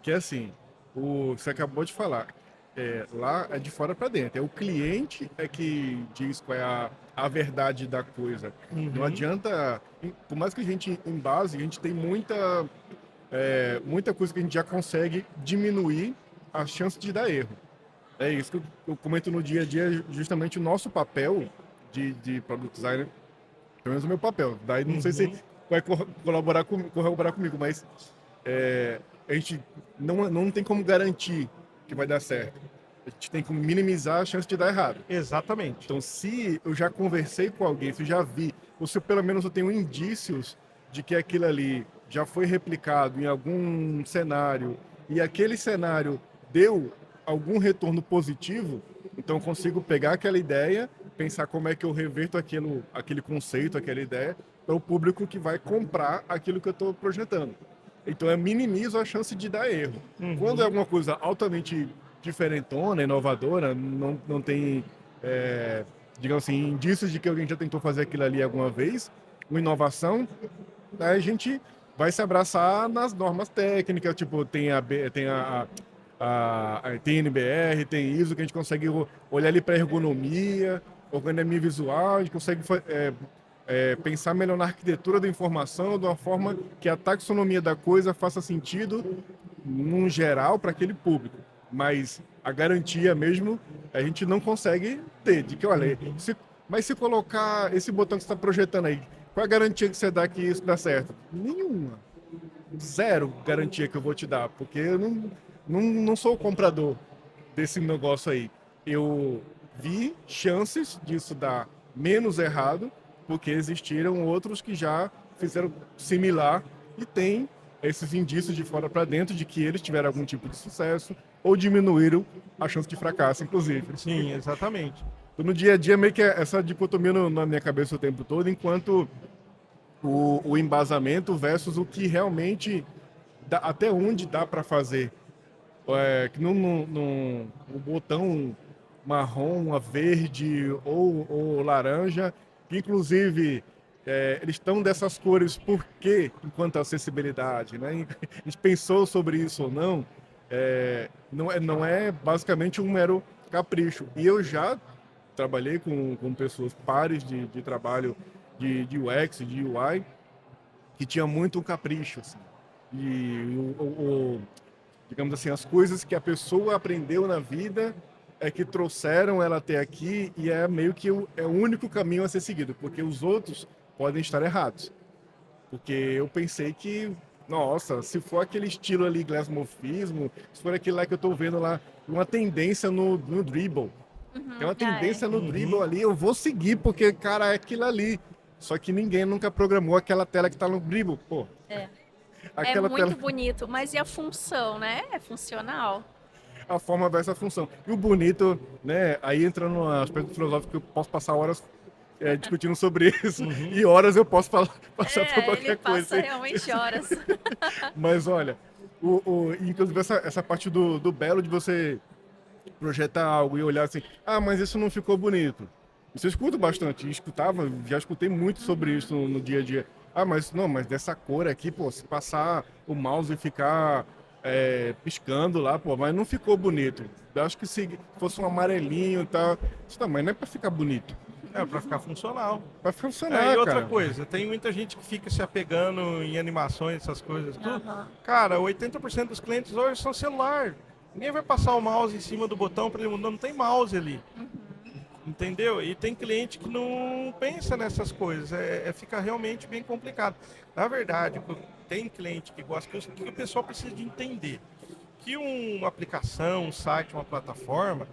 Speaker 5: Que é assim, você acabou de falar, lá é de fora para dentro, é o cliente que diz qual é a verdade da coisa. Não adianta, por mais que a gente embase, a gente tem muita coisa que a gente já consegue diminuir a chance de dar erro. É isso que eu comento no dia a dia, justamente o nosso papel de Product Designer, pelo menos o meu papel. Daí não sei se vai corroborar comigo, mas a gente não tem como garantir que vai dar certo. A gente tem que minimizar a chance de dar errado.
Speaker 6: Exatamente.
Speaker 5: Então, se eu já conversei com alguém, se eu já vi, ou se pelo menos eu tenho indícios de que aquilo ali já foi replicado em algum cenário e aquele cenário deu algum retorno positivo, então eu consigo pegar aquela ideia, pensar como é que eu reverto aquele conceito, aquela ideia, para o público que vai comprar aquilo que eu estou projetando. Então, eu minimizo a chance de dar erro. Quando é alguma coisa altamente diferentona, inovadora, não tem, digamos assim, indícios de que alguém já tentou fazer aquilo ali alguma vez, uma inovação, aí a gente vai se abraçar nas normas técnicas, tipo, tem NBR, tem ISO, que a gente consegue olhar ali para ergonomia visual, a gente consegue pensar melhor na arquitetura da informação, de uma forma que a taxonomia da coisa faça sentido, num geral, para aquele público. Mas a garantia mesmo, a gente não consegue ter, de que, olha, mas se colocar esse botão que você está projetando aí, qual é a garantia que você dá que isso dá certo? Nenhuma. Zero garantia que eu vou te dar, porque eu não sou o comprador desse negócio aí. Eu vi chances disso dar menos errado, porque existiram outros que já fizeram similar e tem esses indícios de fora para dentro de que eles tiveram algum tipo de sucesso ou diminuíram a chance de fracasso, inclusive.
Speaker 6: Sim, exatamente.
Speaker 5: Então, no dia a dia, meio que essa dicotomia na minha cabeça o tempo todo, enquanto o embasamento versus o que realmente, até onde dá para fazer. Que o botão marrom, a verde ou laranja, que inclusive eles estão dessas cores porque, enquanto acessibilidade, né? A gente pensou sobre isso ou não, não é basicamente um mero capricho. E eu já trabalhei com pessoas pares de trabalho de UX, de UI, que tinha muito um capricho, assim. E digamos assim, as coisas que a pessoa aprendeu na vida que trouxeram ela até aqui e é meio que o único caminho a ser seguido, porque os outros podem estar errados. Porque eu pensei que, nossa, se for aquele estilo ali, glassmorfismo, se for aquele lá que eu tô vendo lá, uma tendência no dribble. Tem uma tendência no dribble ali, eu vou seguir, porque, cara, é aquilo ali. Só que ninguém nunca programou aquela tela que tá no dribble, pô.
Speaker 3: É muito bonito, mas e a função, né? É funcional.
Speaker 5: A forma versus a função. E o bonito, né? Aí entra no aspecto filosófico que eu posso passar horas discutindo sobre isso. E horas eu posso passar por qualquer
Speaker 3: ele
Speaker 5: coisa.
Speaker 3: passa realmente horas.
Speaker 5: Mas olha, inclusive essa parte do belo de você projetar algo e olhar assim, mas isso não ficou bonito. Isso eu escuto bastante, já escutei muito sobre isso no dia a dia. Mas dessa cor aqui, pô, se passar o mouse e ficar piscando lá, pô, mas não ficou bonito. Eu acho que se fosse um amarelinho e tal, isso também não é pra ficar bonito.
Speaker 6: É pra ficar funcional.
Speaker 5: Pra funcionar,
Speaker 6: E outra
Speaker 5: cara.
Speaker 6: coisa, tem muita gente que fica se apegando em animações, essas coisas, tudo. Cara, 80% dos clientes hoje são celular. Ninguém vai passar o mouse em cima do botão para ele mudar, não tem mouse ali. Entendeu? E tem cliente que não pensa nessas coisas, fica realmente bem complicado. Na verdade, tem cliente que gosta, que o pessoal precisa de entender que uma aplicação, um site, uma plataforma,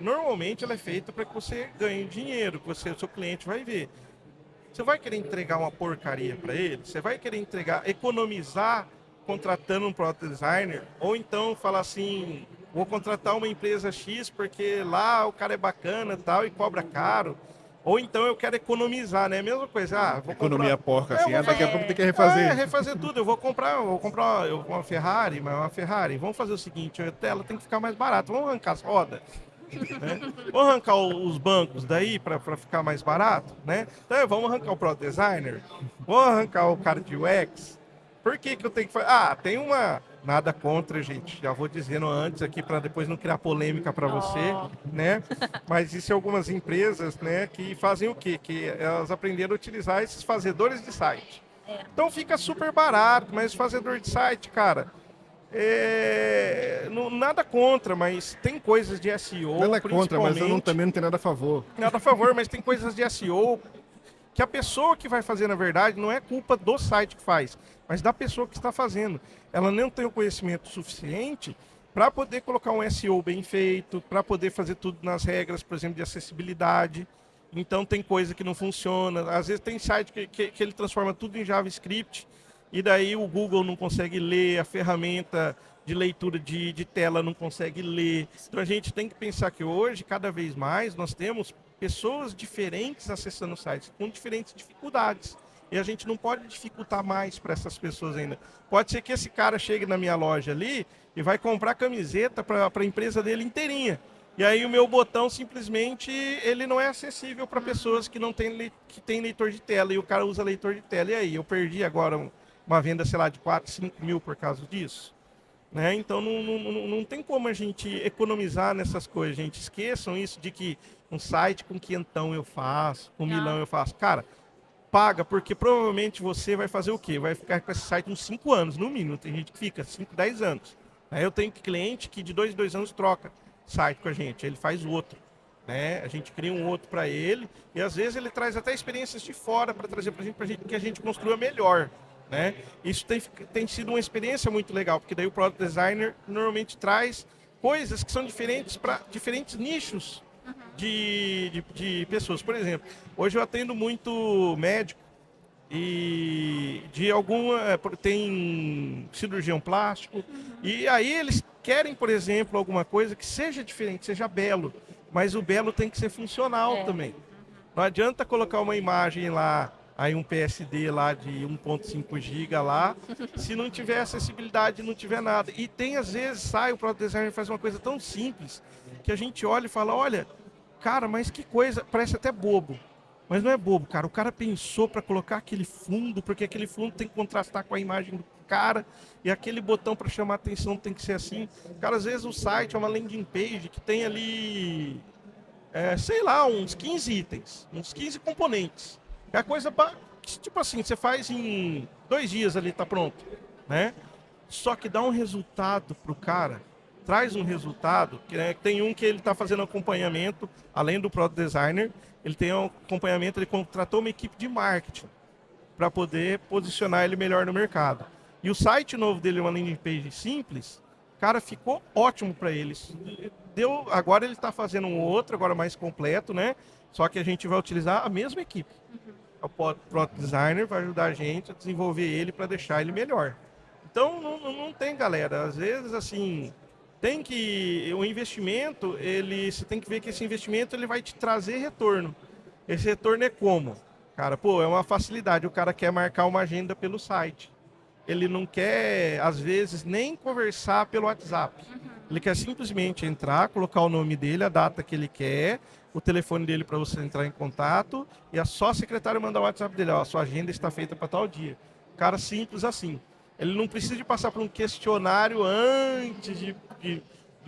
Speaker 6: normalmente ela é feita para que você ganhe dinheiro, que o seu cliente vai ver. Você vai querer entregar uma porcaria para ele? Você vai querer economizar contratando um product designer? Ou então falar assim, vou contratar uma empresa X porque lá o cara é bacana tal, e cobra caro. Ou então eu quero economizar, né? Mesma coisa. Vou
Speaker 5: Economia
Speaker 6: comprar...
Speaker 5: porca, assim, daqui a pouco tem que refazer.
Speaker 6: Refazer tudo. Eu vou comprar uma Ferrari, mas uma Ferrari. Vamos fazer o seguinte, ela tem que ficar mais barata. Vamos arrancar as rodas. Né? Vamos arrancar os bancos daí para ficar mais barato, né? Então vamos arrancar o Product Designer, vamos arrancar o cara de UX. Por que eu tenho que fazer? Tem uma... Nada contra, gente. Já vou dizendo antes aqui para depois não criar polêmica para você, né? Mas existem algumas empresas, né, que fazem o quê? Que elas aprenderam a utilizar esses fazedores de site. Então fica super barato, mas fazedor de site, cara, nada contra, mas tem coisas de SEO.
Speaker 5: Nada contra, mas eu também não tenho nada a favor.
Speaker 6: Nada a favor, mas tem coisas de SEO que a pessoa que vai fazer, na verdade, não é culpa do site que faz, mas da pessoa que está fazendo. Ela não tem o conhecimento suficiente para poder colocar um SEO bem feito, para poder fazer tudo nas regras, por exemplo, de acessibilidade. Então tem coisa que não funciona. Às vezes tem site que ele transforma tudo em JavaScript e daí o Google não consegue ler, a ferramenta de leitura de tela não consegue ler. Então a gente tem que pensar que hoje, cada vez mais, nós temos pessoas diferentes acessando sites, com diferentes dificuldades. E a gente não pode dificultar mais para essas pessoas ainda. Pode ser que esse cara chegue na minha loja ali e vai comprar camiseta para a empresa dele inteirinha. E aí o meu botão simplesmente ele não é acessível para pessoas que não têm que tem leitor de tela. E o cara usa leitor de tela. E aí, eu perdi agora uma venda, sei lá, de 4, 5 mil por causa disso. Né? Então não tem como a gente economizar nessas coisas, gente. Esqueçam isso de que um site com quinhentão eu faço, com milão eu faço. Cara, paga, porque provavelmente você vai fazer o quê? Vai ficar com esse site uns 5 anos, no mínimo. Tem gente que fica 5, 10 anos. Aí eu tenho cliente que de 2 em 2 anos troca site com a gente, ele faz outro. Né? A gente cria um outro para ele e às vezes ele traz até experiências de fora para trazer para a gente que a gente construa melhor. Né? Isso tem sido uma experiência muito legal, porque daí o Product Designer normalmente traz coisas que são diferentes para diferentes nichos de pessoas. Por exemplo, hoje eu atendo muito médico e de alguma tem cirurgião plástico e aí eles querem, por exemplo, alguma coisa que seja diferente, seja belo, mas o belo tem que ser funcional também. Não adianta colocar uma imagem lá, aí um PSD lá de 1.5 GB lá, se não tiver acessibilidade, não tiver nada. E tem às vezes sai o product designer faz uma coisa tão simples que a gente olha e fala, olha, cara, mas que coisa, parece até bobo. Mas não é bobo, cara. O cara pensou para colocar aquele fundo, porque aquele fundo tem que contrastar com a imagem do cara, e aquele botão para chamar atenção tem que ser assim. Cara, às vezes o site é uma landing page que tem ali, sei lá, uns 15 itens, uns 15 componentes. É a coisa, tipo assim, você faz em 2 dias ali, tá pronto, né? Só que dá um resultado pro cara, traz um resultado, que tem um que ele tá fazendo acompanhamento, além do product designer, ele tem um acompanhamento, ele contratou uma equipe de marketing para poder posicionar ele melhor no mercado. E o site novo dele, uma landing page simples, cara, ficou ótimo para eles. Agora ele está fazendo um outro, agora mais completo, né? Só que a gente vai utilizar a mesma equipe. O product designer vai ajudar a gente a desenvolver ele para deixar ele melhor. Então não tem, galera. Às vezes, assim, tem que o investimento, você tem que ver que esse investimento ele vai te trazer retorno. Esse retorno é como? Cara, é uma facilidade. O cara quer marcar uma agenda pelo site. Ele não quer, às vezes, nem conversar pelo WhatsApp. Ele quer simplesmente entrar, colocar o nome dele, a data que ele quer, o telefone dele para você entrar em contato, e é só a secretária mandar o WhatsApp dele. Ó, a sua agenda está feita para tal dia. Cara, simples assim. Ele não precisa de passar por um questionário antes de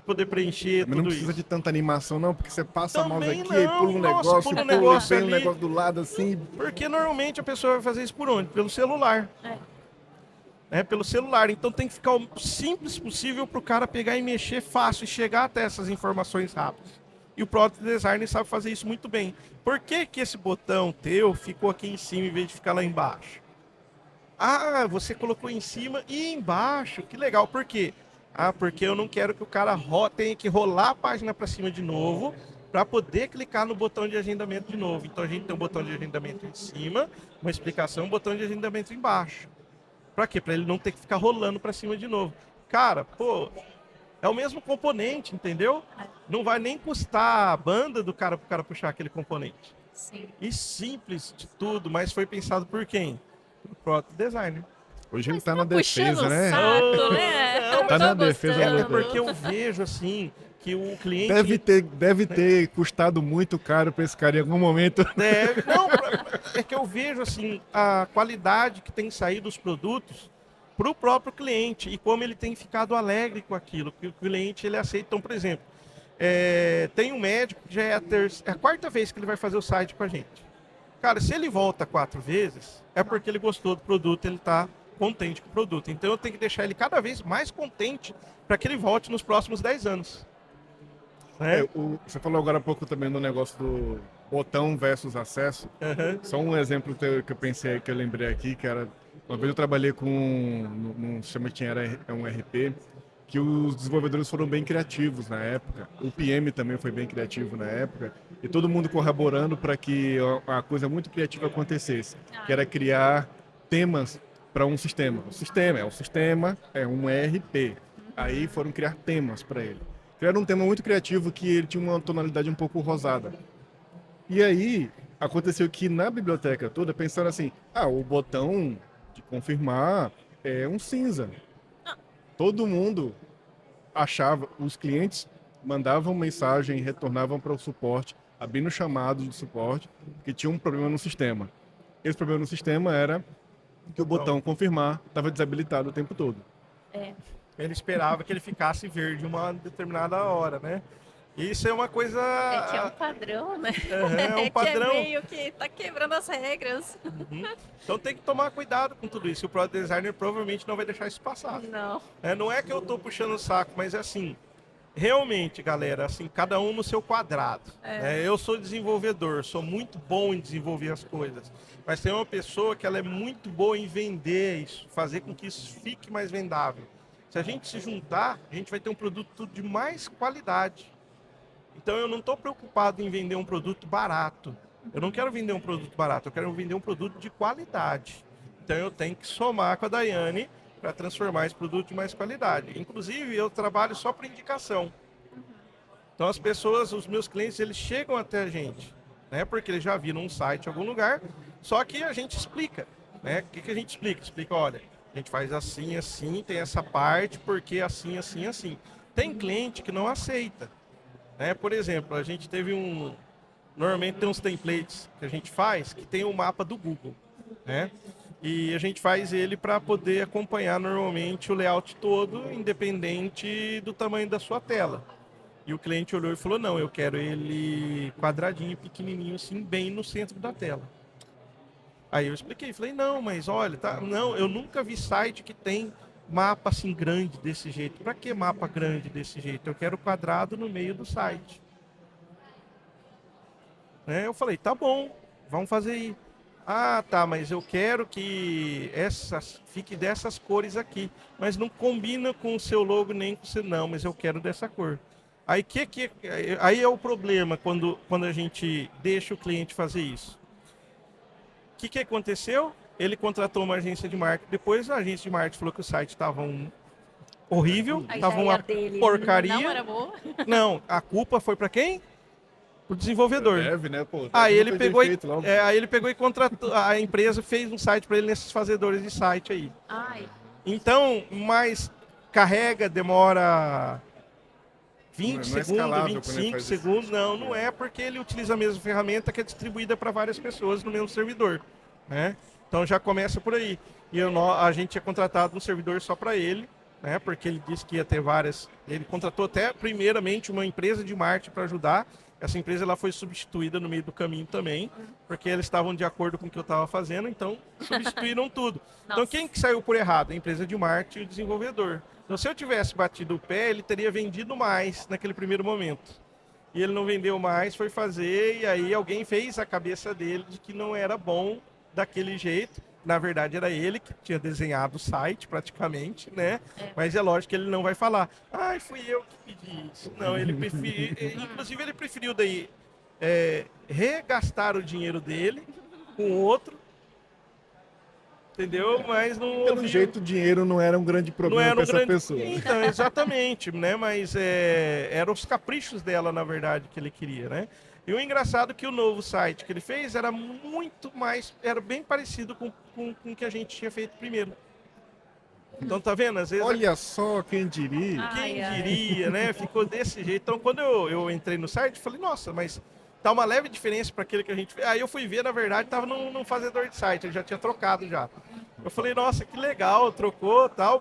Speaker 6: poder preencher.
Speaker 5: Mas não precisa de tanta animação, não, porque você passa a mouse aqui,
Speaker 6: não,
Speaker 5: pula um
Speaker 6: nossa,
Speaker 5: negócio,
Speaker 6: pula um
Speaker 5: pula
Speaker 6: negócio
Speaker 5: bem um
Speaker 6: ali.
Speaker 5: negócio do lado assim.
Speaker 6: Porque normalmente a pessoa vai fazer isso por onde? Pelo celular. Pelo celular. Então tem que ficar o simples possível para o cara pegar e mexer fácil e chegar até essas informações rápidas. E o product designer sabe fazer isso muito bem. Por que que esse botão teu ficou aqui em cima em vez de ficar lá embaixo? Ah, você colocou em cima e embaixo. Que legal. Por quê? Ah, porque eu não quero que o cara tenha que rolar a página para cima de novo para poder clicar no botão de agendamento de novo. Então a gente tem um botão de agendamento em cima, uma explicação, um botão de agendamento embaixo. Para quê? Para ele não ter que ficar rolando para cima de novo. Cara, é o mesmo componente, entendeu? Não vai nem custar a banda do cara pro cara puxar aquele componente.
Speaker 3: Sim.
Speaker 6: E simples de tudo, mas foi pensado por quem? Pelo product designer.
Speaker 5: Hoje ele tá na
Speaker 3: Puxando
Speaker 5: defesa,
Speaker 3: o
Speaker 5: né?
Speaker 3: saco, né? Eu
Speaker 5: Tá
Speaker 3: tô
Speaker 5: na defesa
Speaker 3: gostando.
Speaker 5: do
Speaker 6: Porque eu vejo assim que o cliente
Speaker 5: Deve ter custado muito caro para esse cara em algum momento.
Speaker 6: Não, é que eu vejo assim a qualidade que tem saído dos produtos para o próprio cliente e como ele tem ficado alegre com aquilo, que o cliente ele aceita. Então, por exemplo, tem um médico que já é a quarta vez que ele vai fazer o site com a gente. Cara, se ele volta 4 vezes, é porque ele gostou do produto, ele está contente com o produto. Então eu tenho que deixar ele cada vez mais contente para que ele volte nos próximos 10 anos.
Speaker 5: Você falou agora há pouco também do negócio do botão versus acesso. Só um exemplo que eu pensei, que eu lembrei aqui, que era... Uma vez eu trabalhei com num sistema que era um RP, que os desenvolvedores foram bem criativos na época. O PM também foi bem criativo na época. E todo mundo corroborando para que uma coisa muito criativa acontecesse, que era criar temas para um sistema. O sistema é um ERP. Aí foram criar temas para ele. Criaram um tema muito criativo que ele tinha uma tonalidade um pouco rosada. E aí aconteceu que na biblioteca toda pensaram assim, o botão de confirmar é um cinza. Todo mundo achava, os clientes mandavam mensagem, retornavam para o suporte, abrindo chamado de suporte, que tinha um problema no sistema. Esse problema no sistema era que o botão confirmar estava desabilitado o tempo todo.
Speaker 6: Ele esperava que ele ficasse verde uma determinada hora, né? Isso é uma coisa...
Speaker 3: É que é um padrão, né?
Speaker 6: É um padrão.
Speaker 3: Que é meio que tá quebrando as regras.
Speaker 6: Então tem que tomar cuidado com tudo isso. O product designer provavelmente não vai deixar isso passar.
Speaker 3: Não.
Speaker 6: Não é que eu tô puxando o saco, mas é assim... Realmente, galera, assim, cada um no seu quadrado. Eu sou desenvolvedor, sou muito bom em desenvolver as coisas. Mas tem uma pessoa que ela é muito boa em vender isso, fazer com que isso fique mais vendável. Se a gente se juntar, a gente vai ter um produto de mais qualidade. Então eu não estou preocupado em vender um produto barato. Eu não quero vender um produto barato, eu quero vender um produto de qualidade. Então eu tenho que somar com a Daiane para transformar esse produto de mais qualidade. Inclusive, eu trabalho só por indicação. Então as pessoas, os meus clientes, eles chegam até a gente, né? Porque eles já viram um site em algum lugar, só que a gente explica, né? O que a gente explica? Explica, olha, a gente faz assim, assim, tem essa parte, porque assim, assim, assim. Tem cliente que não aceita, né? Por exemplo, a gente teve normalmente tem uns templates que a gente faz que tem o mapa do Google, né? E a gente faz ele para poder acompanhar normalmente o layout todo, independente do tamanho da sua tela. E o cliente olhou e falou, não, eu quero ele quadradinho, pequenininho, assim, bem no centro da tela. Aí eu expliquei, falei, não, mas olha, tá, não, eu nunca vi site que tem mapa assim grande desse jeito. Para que mapa grande desse jeito? Eu quero quadrado no meio do site. Eu falei, tá bom, vamos fazer aí. Ah, tá, mas eu quero que fique dessas cores aqui, mas não combina com o seu logo nem com o seu, não, mas eu quero dessa cor. Aí é o problema quando a gente deixa o cliente fazer isso. O que aconteceu? Ele contratou uma agência de marketing. Depois a agência de marketing falou que o site estava horrível, estava uma porcaria.
Speaker 3: Não era boa.
Speaker 6: Não, a culpa foi para quem? O desenvolvedor.
Speaker 5: Deve, né? Pô,
Speaker 6: Aí ele pegou e contratou. A empresa fez um site para ele nesses fazedores de site aí.
Speaker 3: Ai.
Speaker 6: Então, mas carrega, demora 20
Speaker 5: não é
Speaker 6: segundos,
Speaker 5: escalável
Speaker 6: 25 segundos. Não é porque ele utiliza a mesma ferramenta que é distribuída para várias pessoas no mesmo servidor, né? Então já começa por aí. E a gente tinha contratado um servidor só para ele, né? Porque ele disse que ia ter várias. Ele contratou até primeiramente uma empresa de marketing para ajudar. Essa empresa ela foi substituída no meio do caminho também, porque eles estavam de acordo com o que eu estava fazendo, então substituíram tudo. Então quem que saiu por errado? A empresa de marketing e o desenvolvedor. Então se eu tivesse batido o pé, ele teria vendido mais naquele primeiro momento. E ele não vendeu mais, foi fazer, e aí alguém fez a cabeça dele de que não era bom daquele jeito. Na verdade, era ele que tinha desenhado o site, praticamente, né? Mas é lógico que ele não vai falar, fui eu que pedi isso. Não, ele preferiu... Inclusive, ele preferiu daí regastar o dinheiro dele com outro, entendeu? Mas não...
Speaker 5: Pelo jeito, o dinheiro não era um grande problema para essa pessoa.
Speaker 6: Então, exatamente, né? Mas eram os caprichos dela, na verdade, que ele queria, né? E o engraçado é que o novo site que ele fez era muito mais, era bem parecido com o que a gente tinha feito primeiro. Então tá vendo? Às vezes,
Speaker 5: olha só, quem diria.
Speaker 6: Quem diria, né? Ficou desse jeito. Então quando eu entrei no site, eu falei, nossa, mas tá uma leve diferença para aquele que a gente fez. Aí eu fui ver, na verdade, tava num fazedor de site, ele já tinha trocado já. Eu falei, nossa, que legal, trocou tal.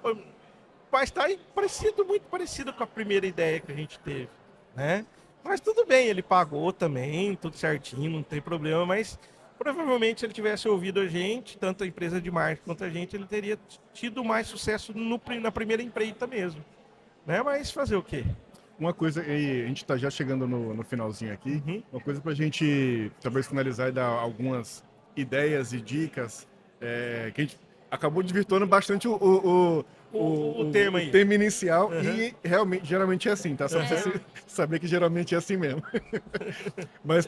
Speaker 6: Mas tá muito parecido com a primeira ideia que a gente teve, né? Mas tudo bem, ele pagou também, tudo certinho, não tem problema, mas provavelmente se ele tivesse ouvido a gente, tanto a empresa de marketing quanto a gente, ele teria tido mais sucesso na primeira empreita mesmo, né? Mas fazer o quê?
Speaker 5: Uma coisa, e a gente está já chegando no finalzinho aqui, uma coisa para a gente talvez finalizar e dar algumas ideias e dicas, que a gente acabou desvirtuando bastante o
Speaker 6: tema aí.
Speaker 5: O tema inicial, e realmente, geralmente é assim, tá? Só pra você saber que geralmente é assim mesmo. Mas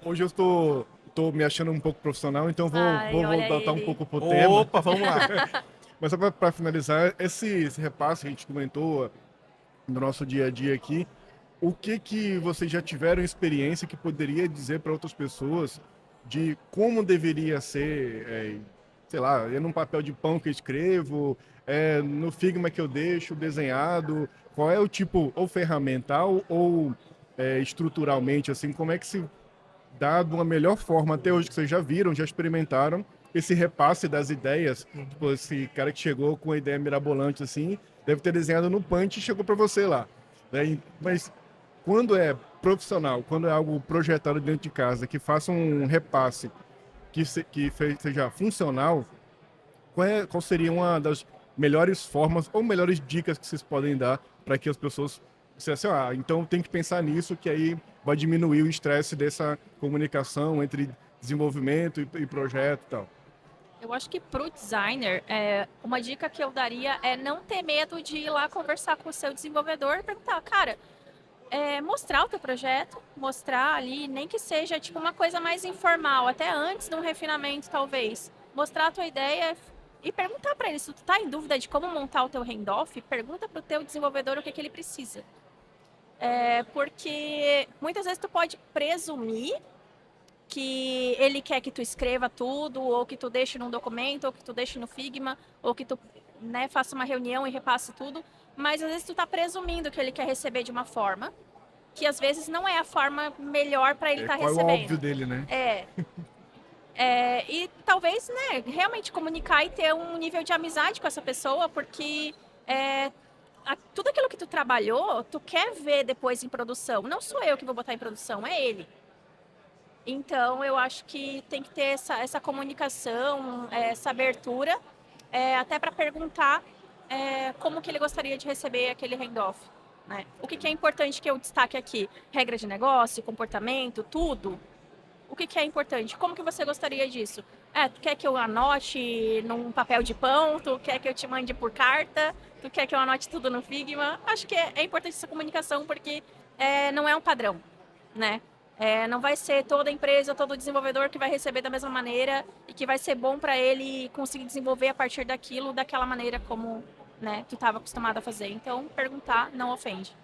Speaker 5: hoje eu tô me achando um pouco profissional, então vou voltar um pouco pro tema.
Speaker 6: Opa, vamos lá.
Speaker 5: Mas só para finalizar, esse repasse que a gente comentou no nosso dia a dia aqui, o que vocês já tiveram experiência que poderia dizer para outras pessoas de como deveria ser, sei lá, é num papel de pão que eu escrevo, no Figma que eu deixo desenhado, qual é o tipo, ou ferramental ou estruturalmente, assim, como é que se dá de uma melhor forma até hoje que vocês já viram, já experimentaram esse repasse das ideias, tipo, esse cara que chegou com uma ideia mirabolante assim, deve ter desenhado no Paint e chegou para você lá, né? Mas quando é profissional, quando é algo projetado dentro de casa, que faça um repasse que seja funcional, qual seria uma das melhores formas ou melhores dicas que vocês podem dar para que as pessoas dissessem, então tem que pensar nisso, que aí vai diminuir o estresse dessa comunicação entre desenvolvimento e projeto e tal?
Speaker 3: Eu acho que para o designer, uma dica que eu daria é não ter medo de ir lá conversar com o seu desenvolvedor e perguntar, cara, mostrar o teu projeto, mostrar ali, nem que seja tipo uma coisa mais informal, até antes de um refinamento talvez. Mostrar a tua ideia e perguntar para ele, se tu tá em dúvida de como montar o teu handoff, pergunta pro teu desenvolvedor o que ele precisa. Porque muitas vezes tu pode presumir que ele quer que tu escreva tudo, ou que tu deixe num documento, ou que tu deixe no Figma, ou que tu, né, faça uma reunião e repasse tudo, mas às vezes tu tá presumindo que ele quer receber de uma forma, que às vezes não é a forma melhor para ele estar
Speaker 5: Qual é o
Speaker 3: recebendo.
Speaker 5: óbvio dele, né?
Speaker 3: E talvez, né, realmente comunicar e ter um nível de amizade com essa pessoa, porque tudo aquilo que tu trabalhou, tu quer ver depois em produção. Não sou eu que vou botar em produção, é ele. Então, eu acho que tem que ter essa comunicação, essa abertura, até para perguntar como que ele gostaria de receber aquele handoff. Né? O que é importante que eu destaque aqui? Regra de negócio, comportamento, tudo. O que é importante? Como que você gostaria disso? Tu quer que eu anote num papel de pão? Tu quer que eu te mande por carta? Tu quer que eu anote tudo no Figma? Acho que é importante essa comunicação porque não é um padrão, né? Não vai ser toda empresa, todo desenvolvedor que vai receber da mesma maneira e que vai ser bom para ele conseguir desenvolver a partir daquilo, daquela maneira como, né, tu estava acostumado a fazer. Então, perguntar não ofende.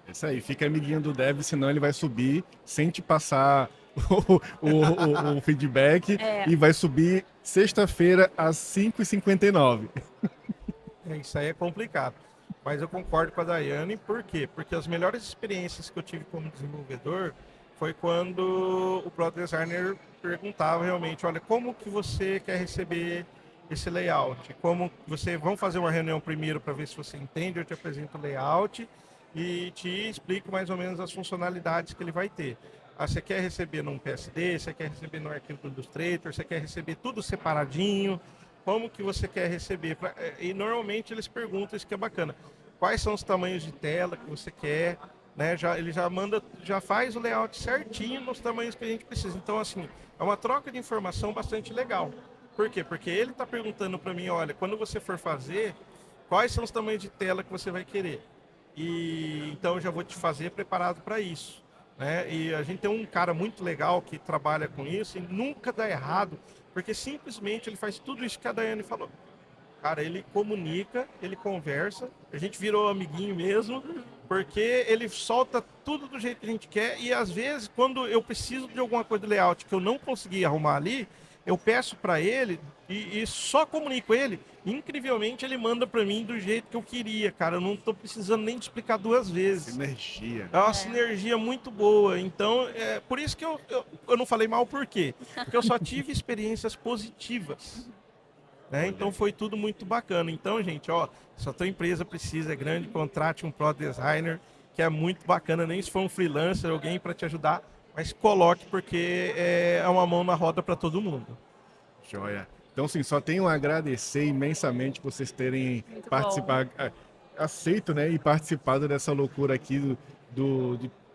Speaker 5: Isso aí, fica amiguinho do dev, senão ele vai subir sem te passar o feedback e vai subir sexta-feira às 5h59.
Speaker 6: Isso aí é complicado. Mas eu concordo com a Daiane, por quê? Porque as melhores experiências que eu tive como desenvolvedor foi quando o Product Designer perguntava realmente, olha, como que você quer receber esse layout? Vamos fazer uma reunião primeiro para ver se você entende, eu te apresento o layout e te explico mais ou menos as funcionalidades que ele vai ter. Você quer receber num PSD, você quer receber no arquivo do Illustrator, você quer receber tudo separadinho, como que você quer receber? E normalmente eles perguntam, isso que é bacana, quais são os tamanhos de tela que você quer, né? Ele já faz o layout certinho nos tamanhos que a gente precisa. Então, assim, é uma troca de informação bastante legal. Por quê? Porque ele está perguntando para mim, olha, quando você for fazer, quais são os tamanhos de tela que você vai querer? E então eu já vou te fazer preparado para isso. Né? E a gente tem um cara muito legal que trabalha com isso e nunca dá errado, porque simplesmente ele faz tudo isso que a Daiane falou. Cara, ele comunica, ele conversa, a gente virou amiguinho mesmo, porque ele solta tudo do jeito que a gente quer e às vezes quando eu preciso de alguma coisa do layout que eu não consegui arrumar ali, eu peço para ele e só comunico ele. Incrivelmente ele manda para mim do jeito que eu queria, cara. Eu não tô precisando nem de explicar duas vezes.
Speaker 5: Sinergia.
Speaker 6: É uma sinergia muito boa. Então, por isso que eu não falei mal, por quê? Porque eu só tive experiências positivas. Né? Então foi tudo muito bacana. Então, gente, se a tua empresa precisa, é grande, contrate um Product Designer, que é muito bacana, nem se for um freelancer, alguém para te ajudar, mas coloque, porque é uma mão na roda para todo mundo.
Speaker 5: Joia. Então, sim, só tenho a agradecer imensamente por vocês terem participado, aceito, né, e participado dessa loucura aqui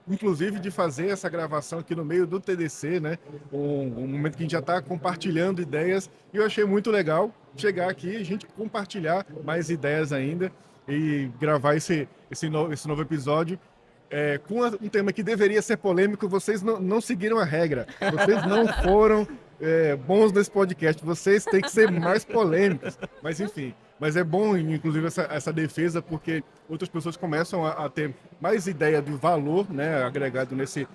Speaker 5: inclusive de fazer essa gravação aqui no meio do TDC, né? Um momento que a gente já está compartilhando ideias e eu achei muito legal chegar aqui, a gente compartilhar mais ideias ainda e gravar esse novo episódio. Com um tema que deveria ser polêmico, vocês não seguiram a regra. Vocês não foram bons nesse podcast. Vocês têm que ser mais polêmicos. Mas enfim, mas é bom, inclusive, essa defesa, porque outras pessoas começam a ter mais ideia do valor, né, agregado esse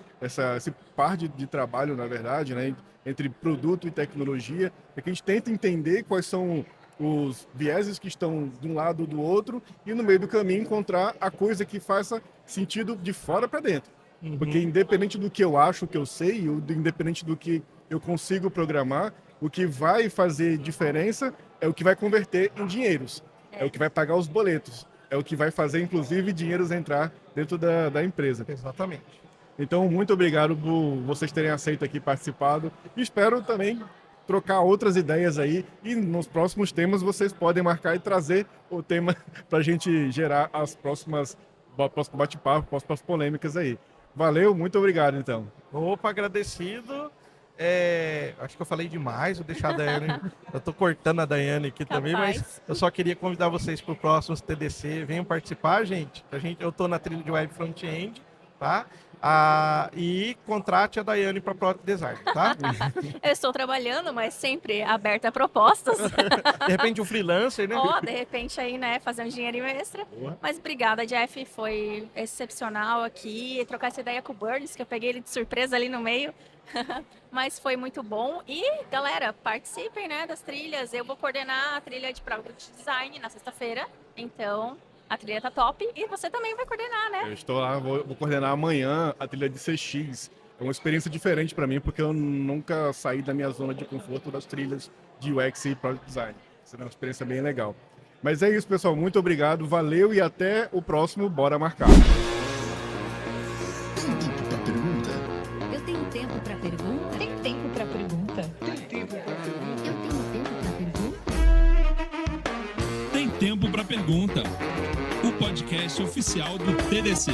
Speaker 5: par de trabalho, na verdade, né, entre produto e tecnologia, é que a gente tenta entender quais são os vieses que estão de um lado ou do outro e no meio do caminho encontrar a coisa que faça sentido de fora para dentro. Uhum. Porque independente do que eu acho que eu sei, ou independente do que eu consigo programar, o que vai fazer diferença é o que vai converter em dinheiros, é o que vai pagar os boletos, é o que vai fazer, inclusive, dinheiros entrar dentro da empresa.
Speaker 6: Exatamente.
Speaker 5: Então, muito obrigado por vocês terem aceito aqui, participado, e espero também trocar outras ideias aí, e nos próximos temas vocês podem marcar e trazer o tema para a gente gerar as próximos bate-papo, próximas polêmicas aí. Valeu, muito obrigado então.
Speaker 6: Opa, agradecido. Acho que eu falei demais, vou deixar a Daiane, eu tô cortando a Daiane aqui também, mas eu só queria convidar vocês para o próximo TDC, venham participar, gente. Eu tô na trilha de Web Front-End, tá? E contrate a Daiane para Product Design, tá?
Speaker 3: Eu estou trabalhando, mas sempre aberta a propostas.
Speaker 6: De repente um freelancer, né?
Speaker 3: Ó, de repente aí, né, fazer um dinheirinho extra.
Speaker 5: Boa.
Speaker 3: Mas obrigada, Jeff, foi excepcional aqui. Trocar essa ideia com o Burns, que eu peguei ele de surpresa ali no meio. Mas foi muito bom. E, galera, participem, né, das trilhas. Eu vou coordenar a trilha de Product Design na sexta-feira. Então, a trilha tá top. E você também vai coordenar, né?
Speaker 5: Eu estou lá, vou coordenar amanhã a trilha de CX. É uma experiência diferente para mim, porque eu nunca saí da minha zona de conforto das trilhas de UX e Product Design. Será uma experiência bem legal. Mas é isso, pessoal. Muito obrigado, valeu e até o próximo Bora Marcar.
Speaker 1: Tem tempo pra pergunta?
Speaker 2: Eu tenho tempo para pergunta?
Speaker 7: Tem tempo para pergunta?
Speaker 2: Eu tenho tempo para pergunta?
Speaker 4: Tem tempo para pergunta. O podcast oficial do TDC.